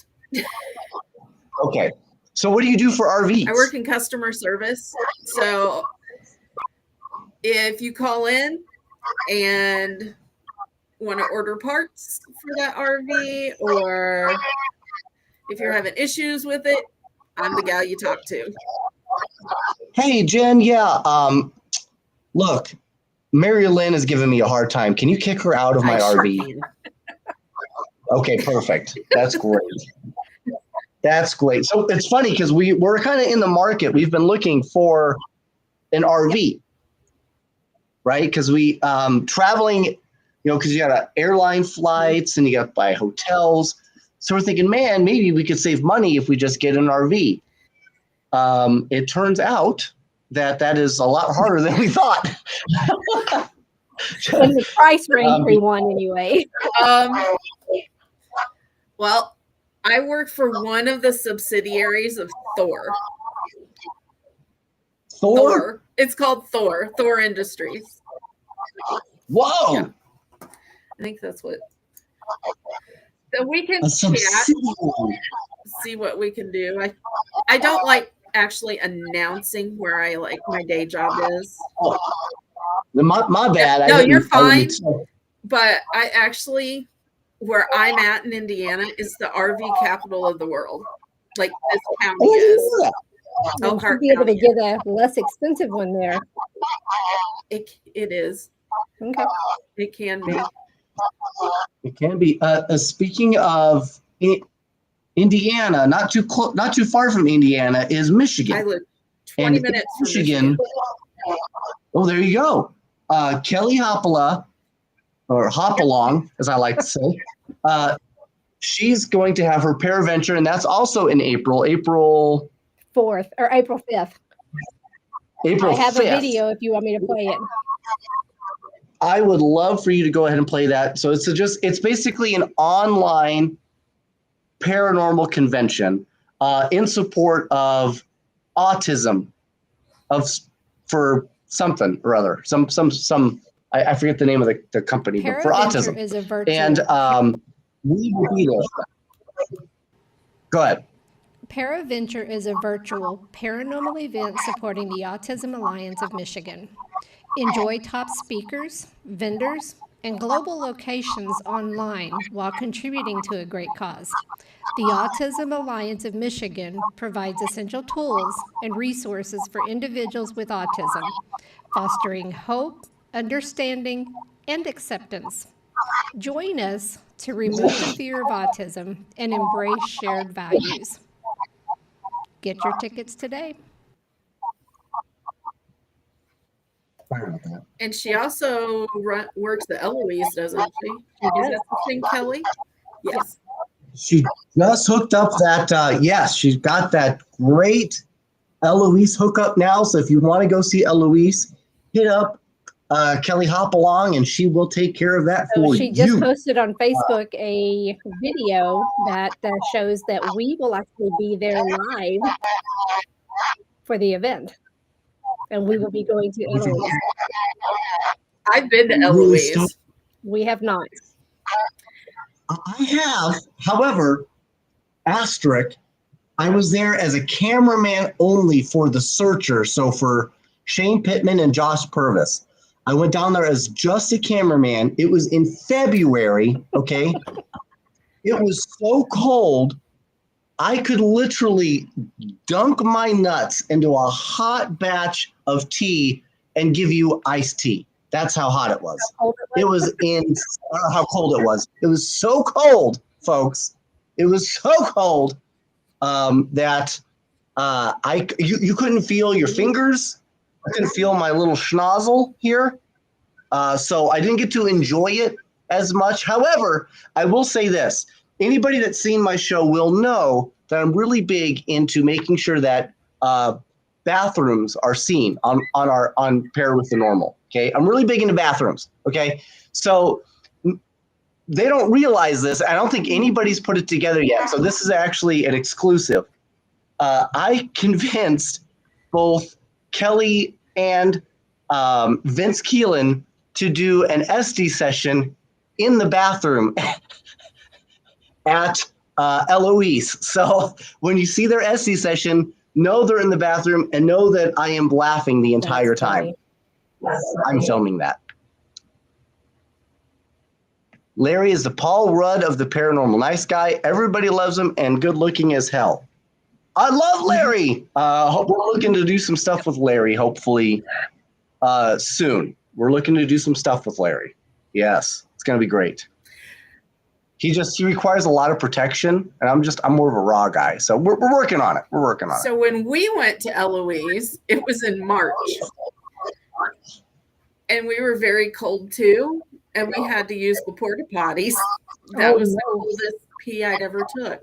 Okay. So what do you do for RVs? I work in customer service. So if you call in and want to order parts for that RV, or if you're having issues with it, I'm the gal you talk to. Hey, Jen, look, MaryLynn is giving me a hard time. Can you kick her out of my RV? Sure can. Okay, perfect. That's great. That's great. So it's funny because we're kind of in the market. We've been looking for an RV, right? Because we traveling, because you got airline flights and you got to buy hotels. So we're thinking, man, maybe we could save money if we just get an RV. It turns out that is a lot harder than we thought. In the price range we want, anyway. Well, I work for one of the subsidiaries of Thor. Thor? It's called Thor Industries. Whoa. Yeah. I think that's what. So we can A chat, subsidiary. see what we can do. I don't like actually announcing where I like my day job is. Oh, my bad. No, you're fine. So, But I actually, where I'm at in Indiana is the RV capital of the world. Like this county is. You should be able to get a less expensive one there. It is. Okay. It can be. It can be. Speaking of Indiana, not too far from Indiana is Michigan. I live 20 minutes from Michigan. Oh, there you go. Kelly Hopala, or Hopalong, as I like to say. She's going to have her Paraventure, and that's also in April 4th or April 5th. April I have 5th. a video if you want me to play it. I would love for you to go ahead and play that. So it's basically an online paranormal convention in support of autism for something or other. I forget the name of the company, but for autism. Is a virtual. And we will be there. Go ahead. Paraventure is a virtual paranormal event supporting the Autism Alliance of Michigan. Enjoy top speakers, vendors, and global locations online while contributing to a great cause. The Autism Alliance of Michigan provides essential tools and resources for individuals with autism, fostering hope, understanding, and acceptance. Join us to remove the fear of autism and embrace shared values. Get your tickets today. And she also works at Eloise, doesn't she? Is that the thing, Kelly? Yes. She just hooked up that, yes, she's got that great Eloise hookup now. So if you want to go see Eloise, hit up Kelly Hopalong and she will take care of that for you. She just posted on Facebook a video that shows that we will actually be there live for the event. And we will be going to Eloise. I've been to Eloise. We have not. I have, however, asterisk, I was there as a cameraman only for The Searcher. So for Shane Pittman and Josh Purvis. I went down there as just a cameraman. It was in February, okay? It was so cold, I could literally dunk my nuts into a hot batch of tea and give you iced tea. That's how hot it was. It was I don't know how cold it was. It was so cold, folks. It was so cold that you couldn't feel your fingers. I couldn't feel my little schnozzle here. So I didn't get to enjoy it as much. However, I will say this. Anybody that's seen my show will know that I'm really big into making sure that bathrooms are seen on Pair with the Normal. Okay, I'm really big into bathrooms. Okay, so they don't realize this. I don't think anybody's put it together yet. So this is actually an exclusive. I convinced both Kelly and Vince Keelan to do an SD session in the bathroom at Eloise. So when you see their SD session, know they're in the bathroom and know that I am laughing the entire time. I'm filming that. Larry is the Paul Rudd of the paranormal. Nice guy. Everybody loves him and good looking as hell. I love Larry. We're looking to do some stuff with Larry, hopefully soon. We're looking to do some stuff with Larry. Yes, it's going to be great. He requires a lot of protection, and I'm more of a raw guy. So we're working on it. We're working on it. So when we went to Eloise, it was in March. And we were very cold too. And we had to use the porta potties. That was the coldest pee I'd ever took.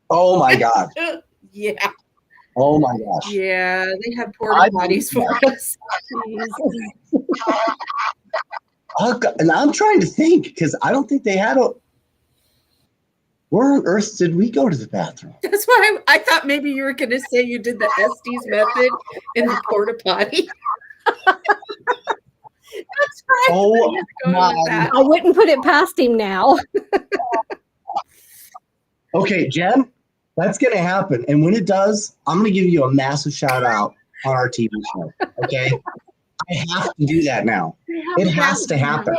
Oh my God. Yeah. Oh my gosh. Yeah, they had porta potties for us. Oh, God. And I'm trying to think because I don't think they had where on earth did we go to the bathroom? That's why I thought maybe you were going to say you did the Estes method in the porta potty. That's right. Oh my! I wouldn't put it past him now. Okay, Jen, that's going to happen. And when it does, I'm going to give you a massive shout out on our TV show. Okay? I have to do that now. It has to happen.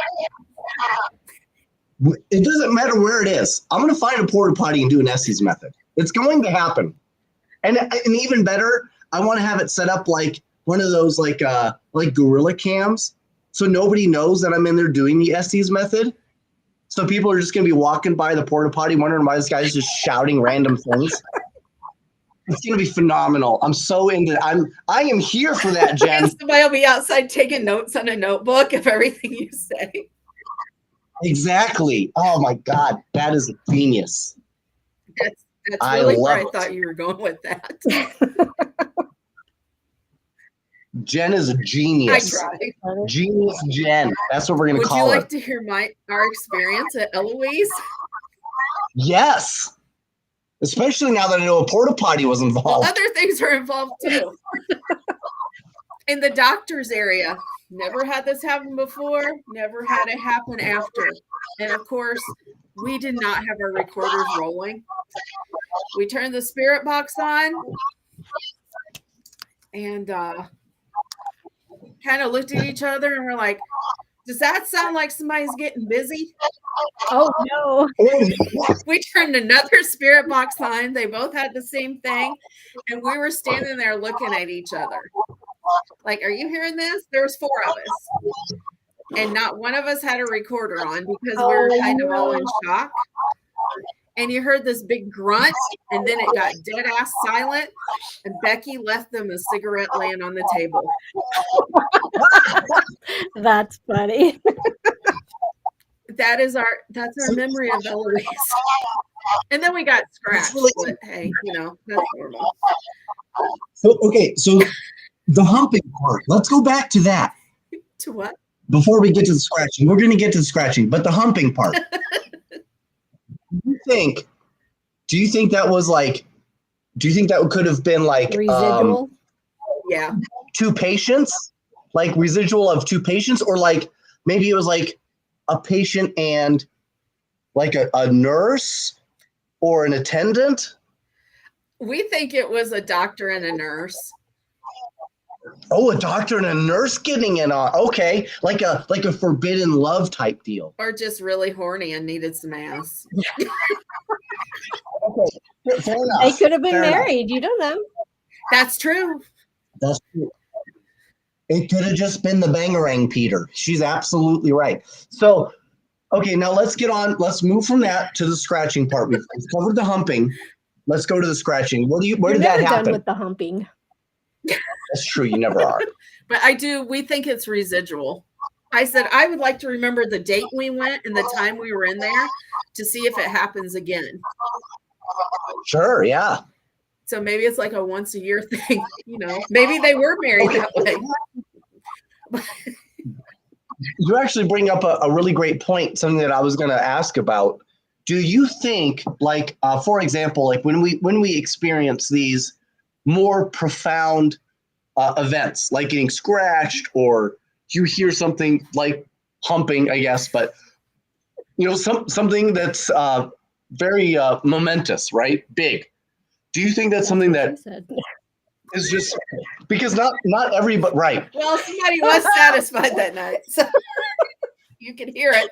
It doesn't matter where it is. I'm going to find a porta potty and do an Estes method. It's going to happen. And even better, I want to have it set up like one of those like gorilla cams. So nobody knows that I'm in there doing the Estes method. So people are just going to be walking by the porta potty wondering why this guy's just shouting random things. It's going to be phenomenal. I'm so into I am here for that, Jen. Somebody will be outside taking notes on a notebook of everything you say. Exactly. Oh my God, that is genius. That's really where I thought you were going with that. Jenn is a I genius. tried. Genius Jenn. That's what we're going to Would you call her. like to hear our experience at Eloise? Yes. Especially now that I know a porta potty was Well, involved. other things are involved too. In the doctor's area, never had this happen before, never had it happen after. And of course, we did not have our recorders rolling. We turned the spirit box on and kind of looked at each other and we're like, does that sound like somebody's getting busy? Oh no. We turned another spirit box on. They both had the same thing. And we were standing there looking at each other. Like, are you hearing this? There was 4 of us. And not one of us had a recorder on because we were kind of all in shock. And you heard this big grunt, and then it got dead ass silent. And Becky left them a cigarette laying on the table. That's funny. That's our memory of Eloise. And then we got scratched. But hey, that's normal. So the humping part. Let's go back to that. To what? Before we get to the scratching. We're going to get to the scratching, but the humping part. Do you think that was like, do you think that could have been like Residual? Yeah. 2 patients? Like residual of 2 patients? Or like maybe it was like a patient and like a nurse or an attendant? We think it was a doctor and a nurse. Oh, a doctor and a nurse getting in on. Okay. Like a forbidden love type deal. Or just really horny and needed some ass. Okay. Fair enough. They could have been Fair married. You don't know. That's true. That's true. It could have just been the bangarang, Peter. She's absolutely right. So, okay, now let's get on. Let's move from that to the scratching part. We've covered the humping. Let's go to the scratching. Where You're did never that happen? done with the humping. That's true. You never are. But we think it's residual. I said, I would like to remember the date we went and the time we were in there to see if it happens again. Sure. Yeah. So maybe it's like a once a year thing, maybe they were married that way. You actually bring up a really great point, something that I was going to ask about. Do you think, like, for example, like when we experience these more profound events, like getting scratched, or you hear something like humping, I guess, but something that's very momentous, right? Big. Do you think that's something that is just because not everybody, right? Well, somebody was satisfied that night, so you could hear it.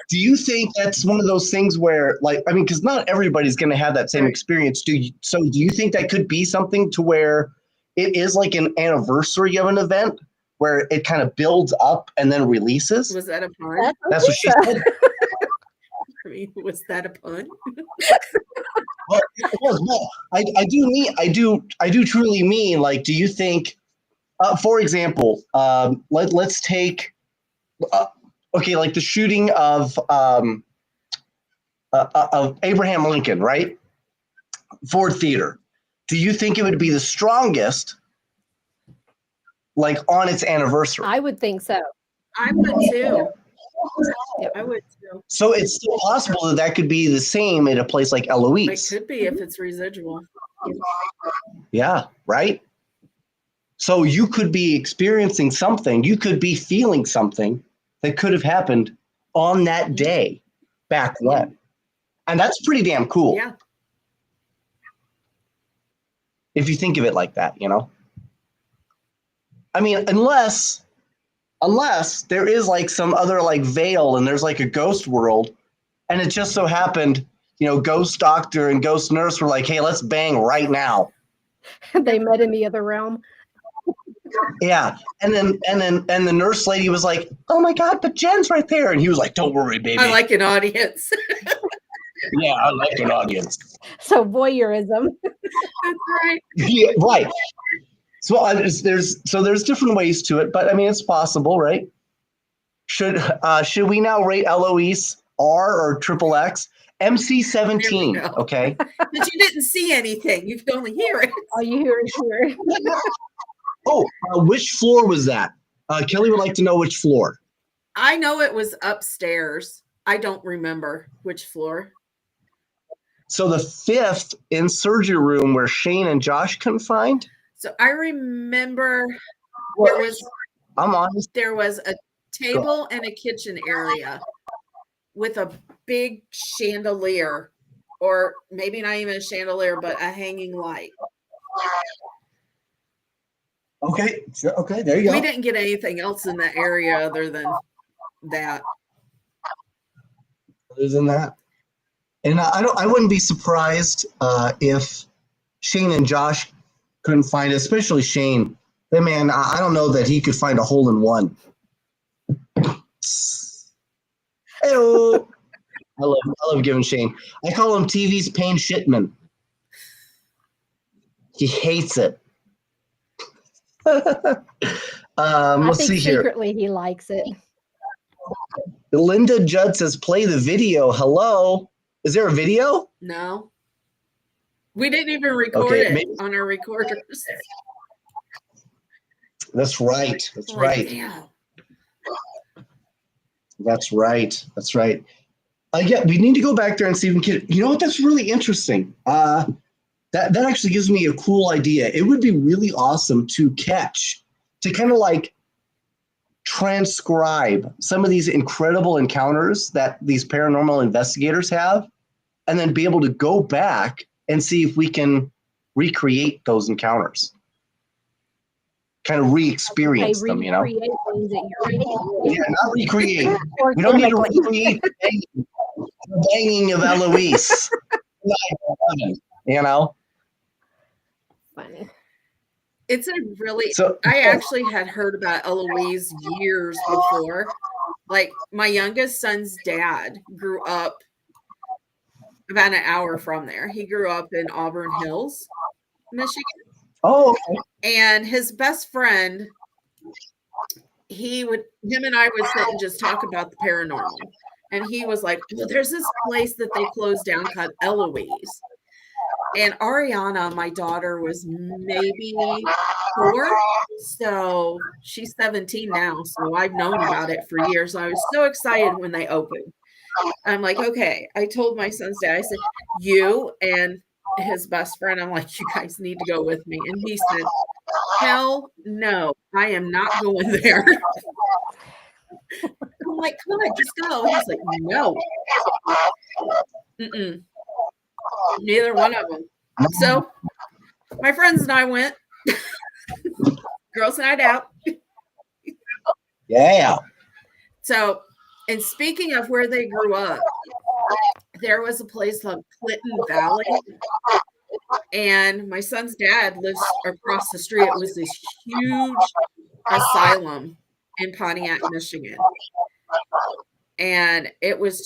Do you think that's one of those things where, like, I mean, because not everybody's going to have that same experience. Do you think that could be something to where it is like an anniversary of an event where it kind of builds up and then releases? Was that a pun? That's what she said. I mean, was that a pun? Well, it was. Well, I do truly mean, like, do you think, for example, let's take, okay, like the shooting of Abraham Lincoln, right? Ford Theater. Do you think it would be the strongest, like, on its anniversary? I would think so. I would too. Yep. I would too. So it's still possible that could be the same at a place like Eloise. It could be if it's residual. Yeah, right? So you could be experiencing something. You could be feeling something that could have happened on that day back when. And that's pretty damn cool. Yeah. If you think of it like that, I mean, unless there is like some other like veil and there's like a ghost world, and it just so happened, ghost doctor and ghost nurse were like, hey, let's bang right now. They met in the other realm. Yeah. And the nurse lady was like, oh my God, but Jen's right there. And he was like, don't worry, baby. I like an audience. Yeah, I like an audience. So voyeurism. That's right. Yeah, right. So there's different ways to it, but I mean, it's possible, right? Should we now rate Eloise R or triple X? MC-17, There we go. okay? But you didn't see anything. You could only hear it. All you hear is here. Oh, which floor was that? Kelly would like to know which floor. I know it was upstairs. I don't remember which floor. So the 5th in surgery room where Shane and Josh couldn't find? So I remember Well, there I'm honest. was a table and a kitchen area with a big chandelier, or maybe not even a chandelier, but a hanging light. Okay, sure. Okay, there you go. We didn't get anything else in that area other than that. Other than that, and I wouldn't be surprised if Shane and Josh couldn't find it, especially Shane. That man, I don't know that he could find a hole in one. Hey-o. I love giving Shane. I call him TV's Payne Shitman. He hates it. I Let's think see here. secretly he likes it. Linda Judd says, play the video. Hello? Is there a video? No. We didn't even record it on our recorders. That's right. That's Like, right. damn. That's right. That's right. Yeah, we need to go back there and see if we can. You know what? That's really interesting. That actually gives me a cool idea. It would be really awesome to kind of like transcribe some of these incredible encounters that these paranormal investigators have, and then be able to go back and see if we can recreate those encounters. Kind of re-experience them, you know? Recreate things that you're Yeah, not recreate. or We don't need to chemically. recreate the banging of Eloise. You know? Funny. It's a really, So I actually had heard about Eloise years before. Like, my youngest son's dad grew up about an hour from there. He grew up in Auburn Hills, Michigan. oh, okay. And his best friend, him and I would sit and just talk about the paranormal. And he was like, well, there's this place that they closed down called Eloise. And Ariana, my daughter, was maybe 4. So she's 17 now. So I've known about it for years. I was so excited when they opened. I'm like, okay. I told my son's dad, I said, you and his best friend, I'm like, you guys need to go with me. And he said, hell no, I am not going there. I'm like, come on, just go. He's like, no. Mm-mm. Neither one of them. So my friends and I went. Girls' night out. Yeah. So, and speaking of where they grew up, there was a place called Clinton Valley. And my son's dad lives across the street. It was this huge asylum in Pontiac, Michigan. And it was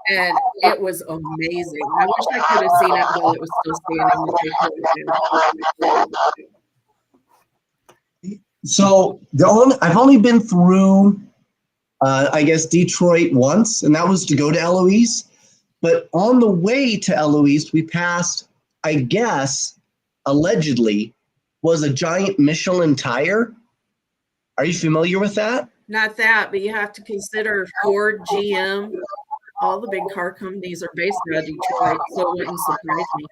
amazing. I wish I could have seen it while it was still standing. So I've only been through, I guess, Detroit once, and that was to go to Eloise. But on the way to Eloise, we passed, I guess, allegedly, was a giant Michelin tire. Are you familiar with that? Not that, but you have to consider Ford, GM, all the big car companies are based out of Detroit, so it wouldn't surprise me.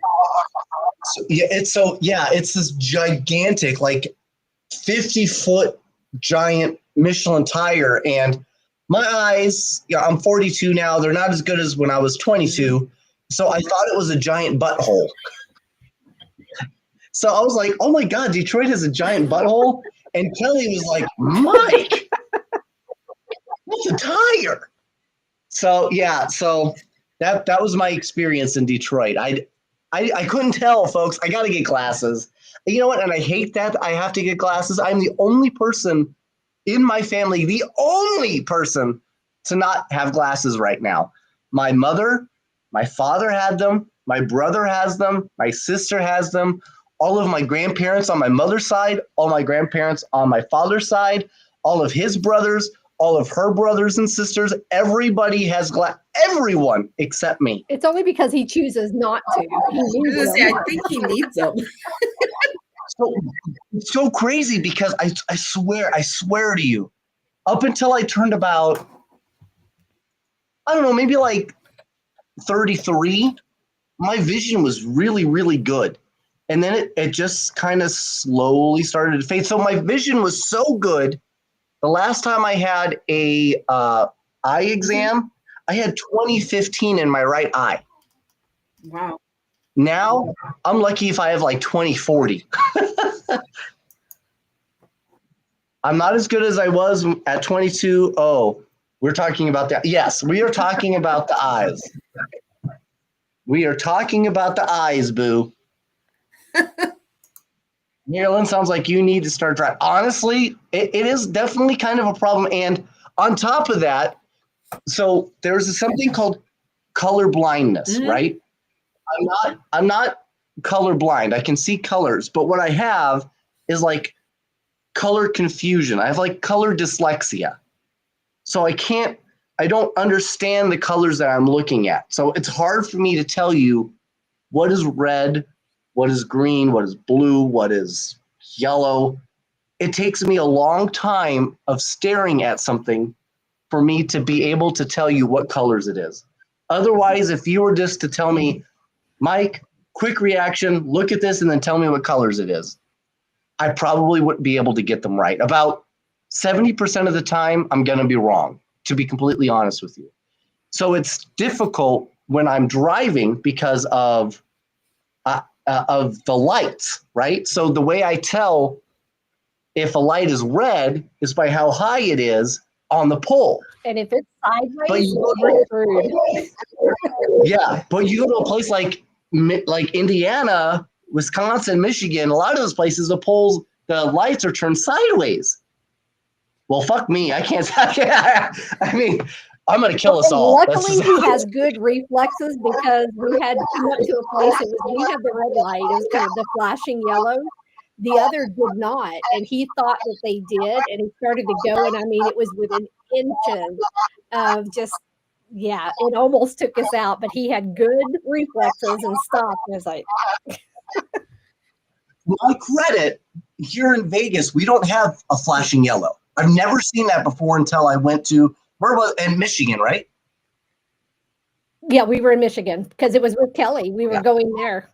It's this gigantic, like 50-foot giant Michelin tire, and my eyes, I'm 42 now. They're not as good as when I was 22. So I thought it was a giant butthole. So I was like, oh my God, Detroit has a giant butthole. And Kelly was like, Mike, what's a tire? So yeah, that was my experience in Detroit. I couldn't tell, folks. I got to get glasses. You know what? And I hate that I have to get glasses. I'm the only person in my family, the only person to not have glasses right now. My mother, my father had them. My brother has them. My sister has them. All of my grandparents on my mother's side, all my grandparents on my father's side, all of his brothers, all of her brothers and sisters. Everybody has everyone except me. It's only because he chooses not to. He I was needs gonna say, them. I think he needs them. So it's so crazy because I swear to you, up until I turned about, I don't know, maybe like 33, my vision was really, really good. And then it just kind of slowly started to fade. So my vision was so good. The last time I had a eye exam, I had 20/15 in my right eye. Wow. Now I'm lucky if I have like 20/40. I'm not as good as I was at 22. Oh, we're talking about that. Yes, we are talking about the eyes. We are talking about the eyes, boo. MaryLynn, sounds like you need to start driving. Honestly, it is definitely kind of a problem. And on top of that, so there's something called color blindness, right? I'm not colorblind. I can see colors, but what I have is like color confusion. I have like color dyslexia. So I don't understand the colors that I'm looking at. So it's hard for me to tell you what is red, what is green, what is blue, what is yellow. It takes me a long time of staring at something for me to be able to tell you what colors it is. Otherwise, if you were just to tell me, Mike, quick reaction, look at this and then tell me what colors it is, I probably wouldn't be able to get them right. About 70% of the time, I'm going to be wrong, to be completely honest with you. So it's difficult when I'm driving because of the lights, right? So the way I tell if a light is red is by how high it is on the pole. And if it's But sideways, you we're screwed. Yeah, but you go to a place like Indiana, Wisconsin, Michigan, a lot of those places, the lights are turned sideways. Well, fuck me. I can't. I mean, I'm going to kill us all. Luckily, he has good reflexes because we had come up to a place. We had the red light. It was kind of the flashing yellow. The other did not, and he thought that they did, and he started to go, and I mean, it was within inches of just, yeah, it almost took us out, but he had good reflexes and stopped. And I was like, my credit, here in Vegas, we don't have a flashing yellow. I've never seen that before until I went to, in Michigan, right? yeah, we were in Michigan because it was with Kelly. We were going there.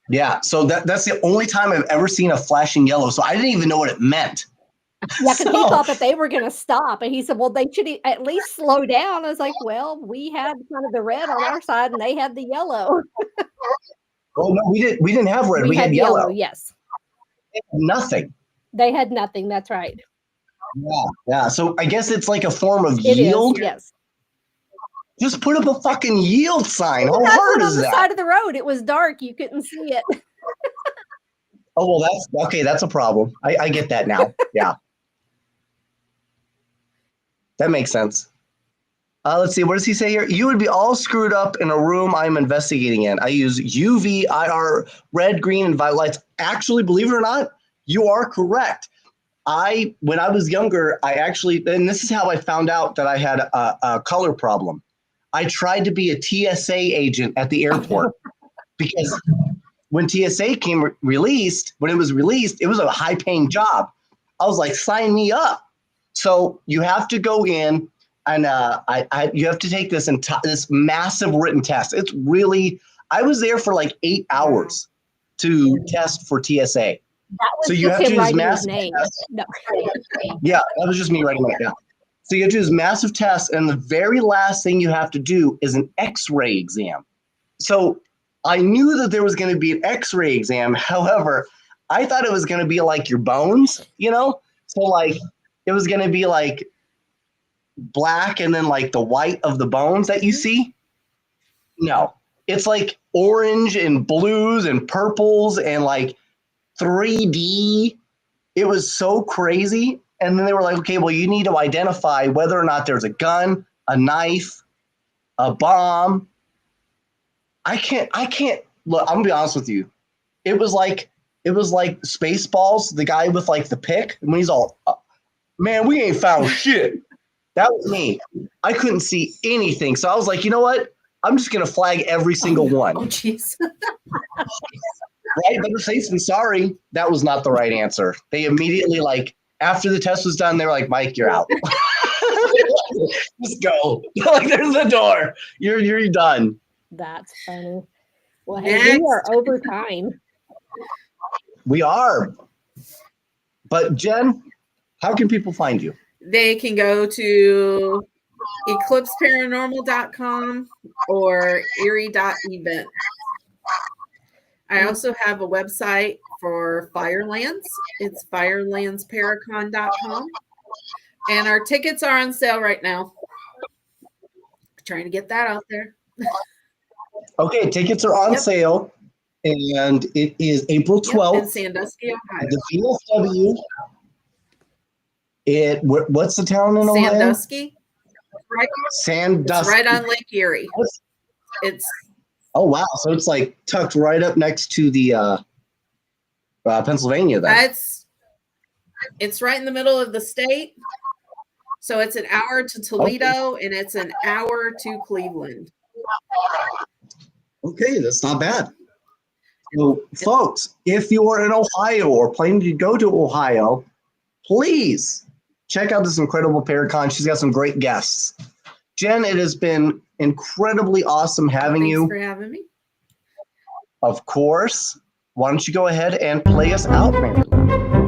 Yeah, so that's the only time I've ever seen a flashing yellow. So I didn't even know what it meant. Yeah, because he thought that they were going to stop, and he said, "Well, they should at least slow down." I was like, "Well, we had kind of the red on our side, and they had the yellow." Oh no, we didn't have red. We had yellow. Yes, They had nothing. They had nothing. That's right. Yeah. So I guess it's like a form of It yield. is, yes. Just put up a fucking yield sign. How That's hard on is the that? side of the road. It was dark. You couldn't see it. Oh, well, that's okay. That's a problem. I get that now. Yeah. That makes sense. Let's see. What does he say here? You would be all screwed up in a room I'm investigating in. I use UV, IR, red, green, and violet lights. Actually, believe it or not, you are correct. When I was younger, and this is how I found out that I had a color problem. I tried to be a TSA agent at the airport because when TSA when it was released, it was a high-paying job. I was like, sign me up. So you have to go in and you have to take this massive written test. It's really, I was there for like 8 hours to test for TSA. That was so you just have to him do this writing his massive name. test. No. Yeah, that was just me writing it down. So you have to do this massive test, and the very last thing you have to do is an X-ray exam. So I knew that there was going to be an X-ray exam. However, I thought it was going to be like your bones, So like it was going to be like black and then like the white of the bones that you see. No, it's like orange and blues and purples and like 3D. It was so crazy. And then they were like, okay, well, you need to identify whether or not there's a gun, a knife, a bomb. I can't look, I'm gonna be honest with you. It was like Spaceballs, the guy with like the pick, when he's all Man, we ain't found shit. That was me. I couldn't see anything. So I was like, you know what? I'm just going to flag every single one. Oh, jeez. Right? Better safe than sorry. That was not the right answer. They immediately, like, after the test was done, they were like, Mike, you're out. Just go. Like, there's the door. You're done. That's funny. Well, hey, we are over time. We are. But Jen, how can people find you? They can go to eclipseparanormal.com or erie.event. I also have a website for Firelands. It's firelandsparacon.com. And our tickets are on sale right now. Trying to get that out there. Okay, tickets are on sale. And it is April 12th. In Sandusky, Ohio. The VFW. What's the town in Ohio? Sandusky. Right, Sandusky. it's right on Lake Erie. It's Oh wow! So it's like tucked right up next to the Pennsylvania. Then it's right in the middle of the state. So it's an hour to Toledo and it's an hour to Cleveland. Okay, that's not bad. So, folks, if you are in Ohio or planning to go to Ohio, please check out this incredible Paracon. She's got some great guests. Jen, it has been incredibly awesome having you. Thanks for having me. Of course. Why don't you go ahead and play us out, Mary?